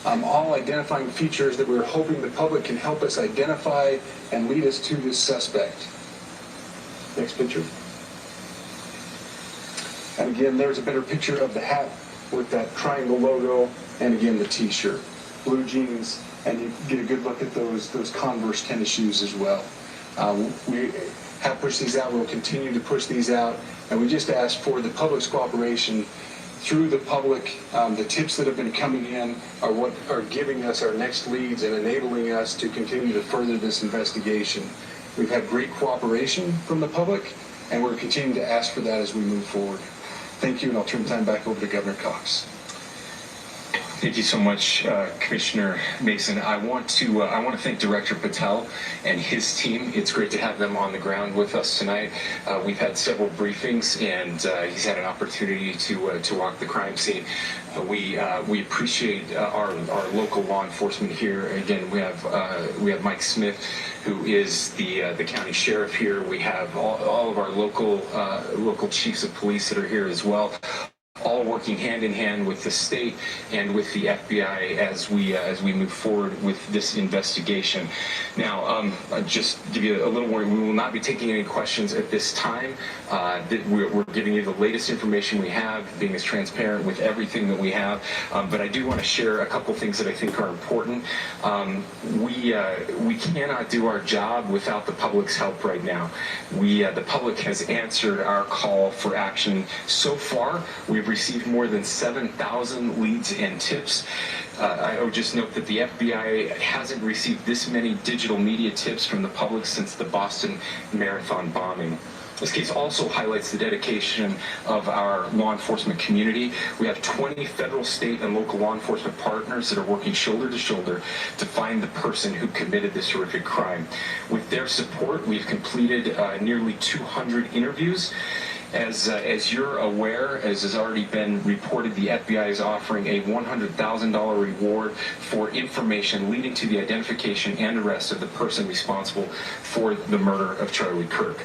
All identifying features that we're hoping the public can help us identify and lead us to this suspect. Next picture. And again, there's a better picture of the hat with that triangle logo, and again the t-shirt, blue jeans, and you get a good look at those Converse tennis shoes as well. We have pushed these out. We'll continue to push these out, and we just ask for the public's cooperation through the public. The tips that have been coming in are what are giving us our next leads and enabling us to continue to further this investigation. We've had great cooperation from the public, and we're continuing to ask for that as we move forward. Thank you, and I'll turn the time back over to Governor Cox. Thank you so much, Commissioner Mason. I want to thank Director Patel and his team. It's great to have them on the ground with us tonight. We've had several briefings, and he's had an opportunity to walk the crime scene. We appreciate our local law enforcement here. Again, we have Mike Smith, who is the county sheriff here. We have all of our local chiefs of police that are here as well, all working hand in hand with the state and with the FBI as we move forward with this investigation. Now, just give you a little warning, we will not be taking any questions at this time. We're giving you the latest information we have, being as transparent with everything that we have. But I do want to share a couple things that I think are important. We cannot do our job without the public's help right now. The public has answered our call for action. So far, we've received more than 7,000 leads and tips. I would just note that the FBI hasn't received this many digital media tips from the public since the Boston Marathon bombing. This case also highlights the dedication of our law enforcement community. We have 20 federal, state, and local law enforcement partners that are working shoulder to shoulder to find the person who committed this horrific crime. With their support, we've completed nearly 200 interviews. As you're aware, as has already been reported, the FBI is offering a $100,000 reward for information leading to the identification and arrest of the person responsible for the murder of Charlie Kirk.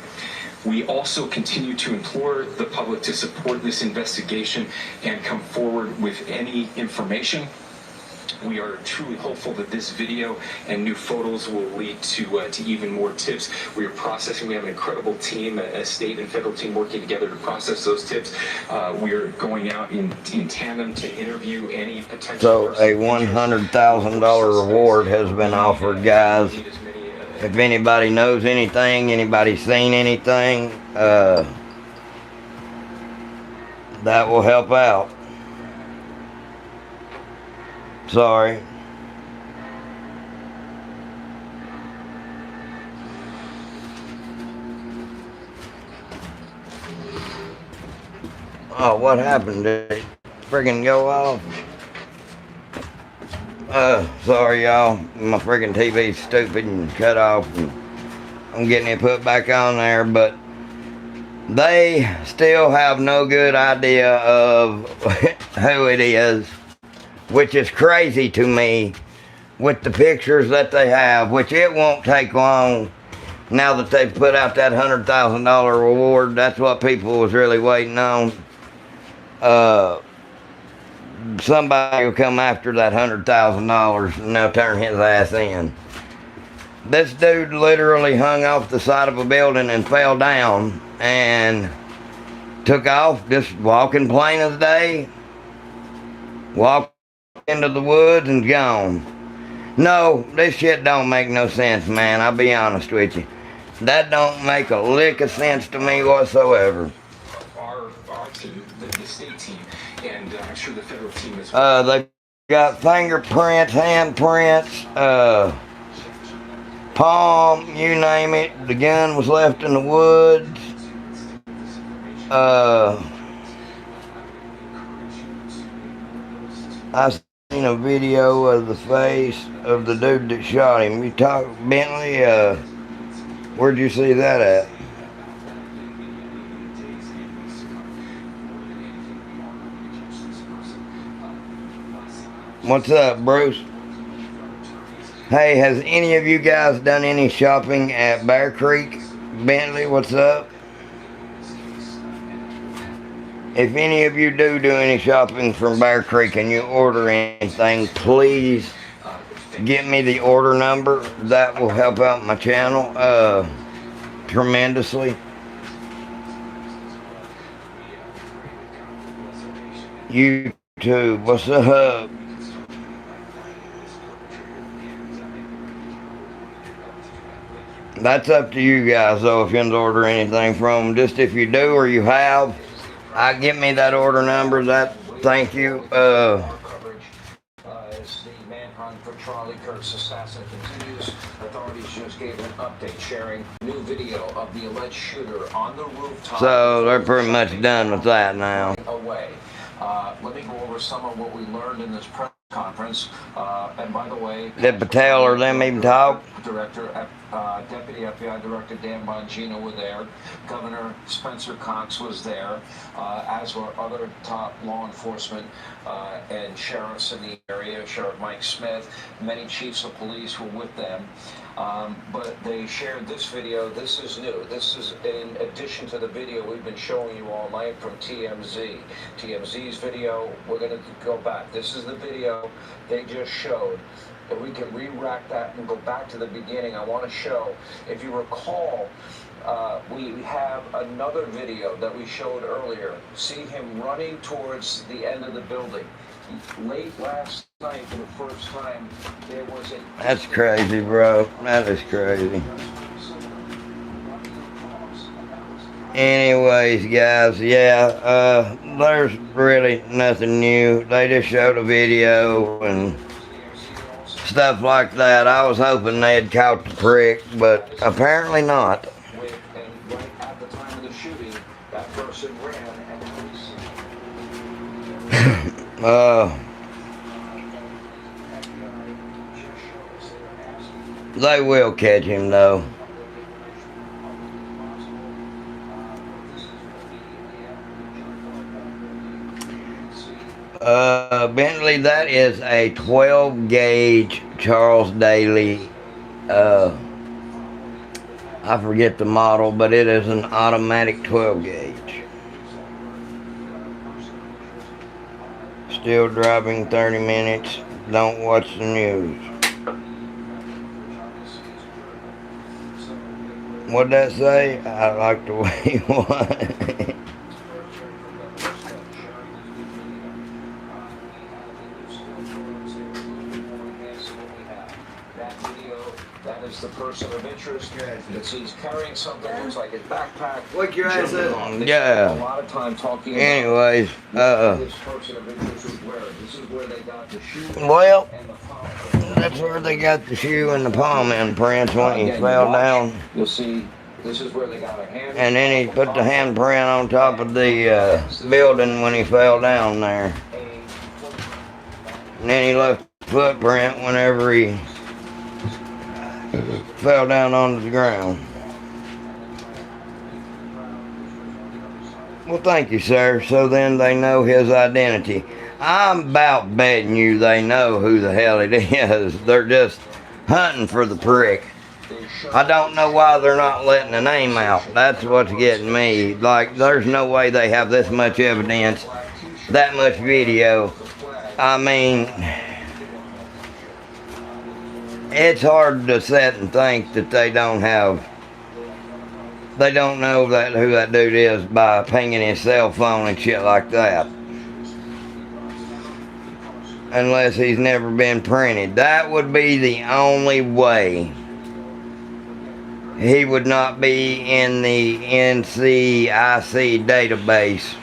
We also continue to implore the public to support this investigation and come forward with any information. We are truly hopeful that this video and new photos will lead to even more tips. We are processing. We have an incredible team, a state and federal team working together to process those tips. We are going out in tandem to interview any potential. So a $100,000 reward has been offered, guys. If anybody knows anything, anybody seen anything, that will help out. Sorry. Oh, what happened? Did it friggin' go off? Sorry y'all. My friggin' TV's stupid and cut off, and I'm getting it put back on there, but they still have no good idea of who it is, which is crazy to me with the pictures that they have, which it won't take long Now that they've put out that $100,000 reward, that's what people was really waiting on. Somebody will come after that $100,000 and they'll turn his ass in. This dude literally hung off the side of a building and fell down and took off, just walking plain as day. Walked into the woods and gone. No, this shit don't make no sense, man. I'll be honest with you. That don't make a lick of sense to me whatsoever. The state team, and I'm sure the federal team as well. They got fingerprints, handprints, palm, you name it. The gun was left in the woods. I seen a video of the face of the dude that shot him. You talk, Bentley, where'd you see that at? What's up, Bruce? Hey, has any of you guys done any shopping at Bear Creek? Bentley, what's up? If any of you do any shopping from Bear Creek and you order anything, please get me the order number. That will help out my channel tremendously. YouTube, what's up? That's up to you guys, though, if you want to order anything from them. Just if you do or you have, give me that order number. Thank you. As the manhunt for Charlie Kirk's assassin continues, authorities just gave an update sharing new video of the alleged shooter on the rooftop. So they're pretty much done with that now. Away. Let me go over some of what we learned in this press conference. And by the way, Did Patel or them even talk? Deputy FBI Director Dan Bongino were there. Governor Spencer Cox was there, as were other top law enforcement and sheriffs in the area. Sheriff Mike Smith, many chiefs of police were with them. But they shared this video. This is new. This is in addition to the video we've been showing you all night from TMZ. TMZ's video, we're going to go back. This is the video they just showed. And we can re-rack that and go back to the beginning. I want to show, if you recall, we have another video that we showed earlier. See him running towards the end of the building. Late last night, for the first time, there was a... That's crazy, bro. That is crazy. Anyways, guys, yeah, there's really nothing new. They just showed a video and stuff like that. I was hoping they'd caught the prick, but apparently not. And right at the time of the shooting, that person ran and they will catch him, though. Bentley, that is a 12 gauge Charles Daly. I forget the model, but it is an automatic 12 gauge. Still driving 30 minutes. Don't watch the news. What'd that say? I like the way you want. That is the person of interest. He's carrying something that looks like his backpack. What your ass is? A Yeah. lot of time talking about Anyways, this person of interest was wearing. This is where they got the shoe well, and the palm. that's where they got the shoe and the palm imprints when he Again, fell watch. down. You'll see this is where they got a hand. And then he put the handprint on top of the building when he fell down there. And then he left the footprint whenever he fell down onto the ground. Well, thank you, sir. So then they know his identity. I'm about betting you they know who the hell it is. They're just hunting for the prick. I don't know why they're not letting the name out. That's what's getting me. Like, there's no way they have this much evidence, that much video. I mean, it's hard to sit and think that they don't know that who that dude is by pinging his cell phone and shit like that. Unless he's never been printed. That would be the only way he would not be in the NCIC database.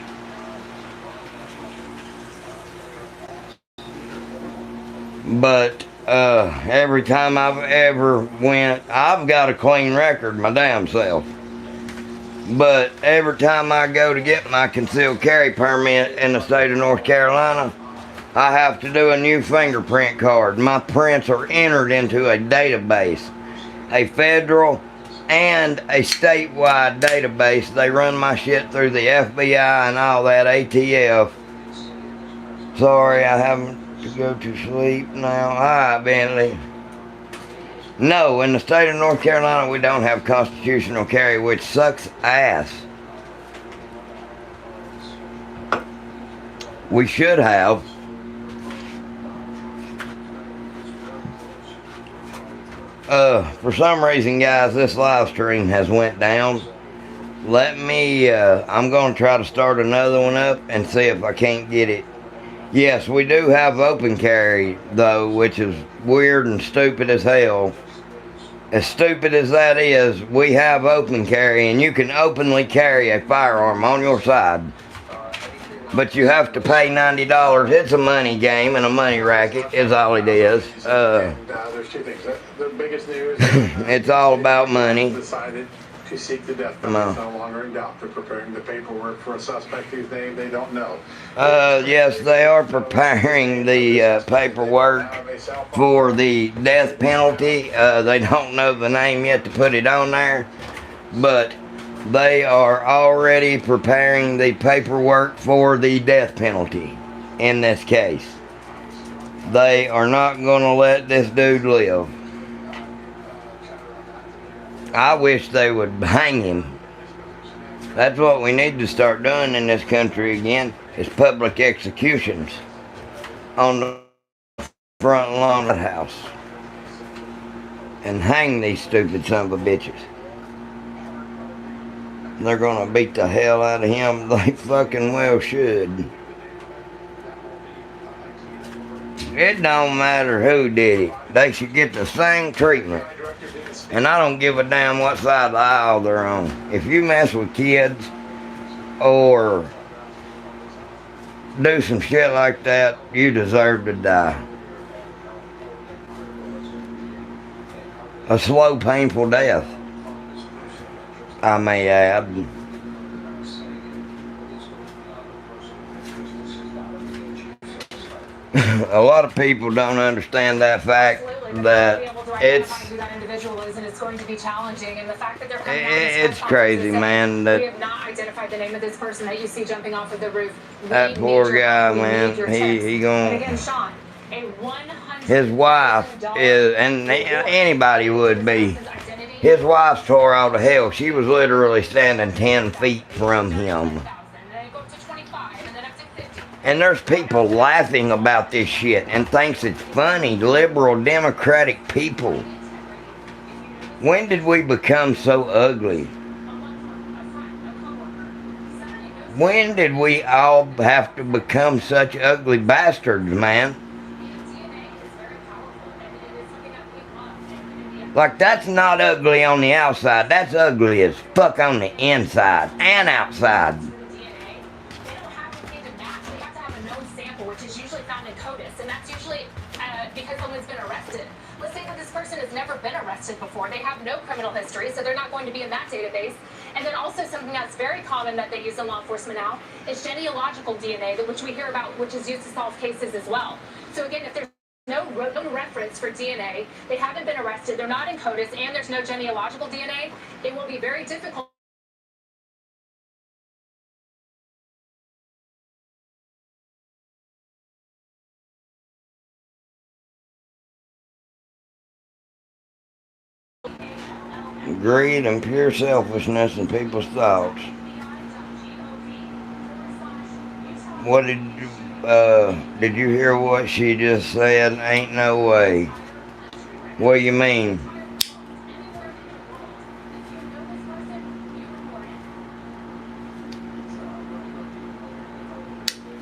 But every time I've ever went, I've got a clean record my damn self. But every time I go to get my concealed carry permit in the state of North Carolina, I have to do a new fingerprint card. My prints are entered into a database, a federal and a statewide database. They run my shit through the FBI and all that, ATF. Sorry, I haven't to go to sleep now. Alright, Bentley. No, in the state of North Carolina, we don't have constitutional carry, which sucks ass. We should have. For some reason, guys, this live stream has went down. Let me, I'm going to try to start another one up and see if I can't get it. Yes, we do have open carry, though, which is weird and stupid as hell. As stupid as that is, we have open carry, and you can openly carry a firearm on your side. But you have to pay $90. It's a money game and a money racket, is all it is. There's two things. The biggest news it's all about money. Decided to seek the death penalty. No longer in doubt. They're preparing the paperwork for a suspect whose name they don't know. Yes, they are preparing the paperwork for the death penalty. They don't know the name yet to put it on there, but they are already preparing the paperwork for the death penalty in this case. They are not going to let this dude live. I wish they would hang him. That's what we need to start doing in this country again, is public executions on the front lawn of the house. And hang these stupid son of a bitches. They're gonna beat the hell out of him. They fucking well should. It don't matter who did it. They should get the same treatment. And I don't give a damn what side of the aisle they're on. If you mess with kids or do some shit like that, you deserve to die. A slow, painful death, I may add. A lot of people don't understand that fact. That it's going to be challenging, and the fact that they're it's crazy, man. That we have not identified the name of this person that you see jumping off of the roof. That poor guy, man. He gonna. And again, Sean, a 100. His wife is, and anybody would be. His wife tore out of hell. She was literally standing 10 feet from him. And there's people laughing about this shit and thinks it's funny. Liberal, democratic people. When did we become so ugly? When did we all have to become such ugly bastards, man? Like, that's not ugly on the outside. That's ugly as fuck on the inside and outside. Before. They have no criminal history, so they're not going to be in that database. And then also something that's very common that they use in law enforcement now is genealogical DNA, which we hear about, which is used to solve cases as well. So again, if there's no reference for DNA, they haven't been arrested, they're not in CODIS, and there's no genealogical DNA, it will be very difficult. Greed and pure selfishness in people's thoughts. What did you hear what she just said? Ain't no way. What do you mean?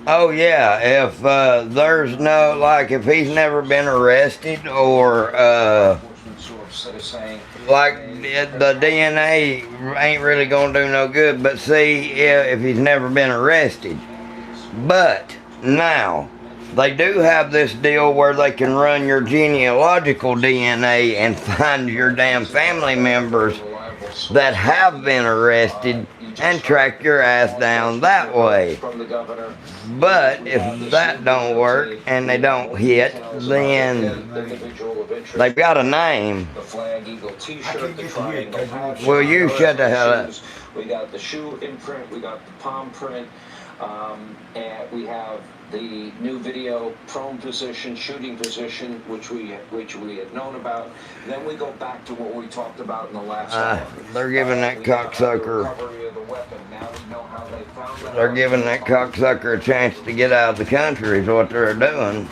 Oh yeah, if there's no, like, if he's never been arrested or like the DNA ain't really gonna do no good. But see, if he's never been arrested. But now they do have this deal where they can run your genealogical DNA and find your damn family members that have been arrested and track your ass down that way. But if that don't work and they don't hit, then they've got a name. Will you shut the hell up? We got the shoe imprint, we got the palm print, and we have the new video prone position, shooting position, which we had known about. Then we go back to what we talked about in the last hour. They're giving that cocksucker. They're giving that cocksucker a chance to get out of the country is what they're doing.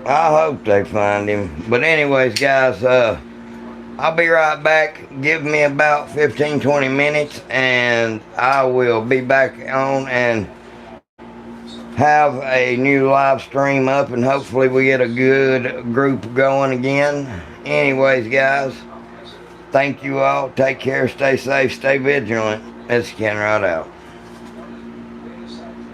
I hope they find him. But anyways, guys, I'll be right back. Give me about 15-20 minutes and I will be back on and have a new live stream up, and hopefully we get a good group going again. Anyways, guys, thank you all. Take care. Stay safe. Stay vigilant. This is Ken right out.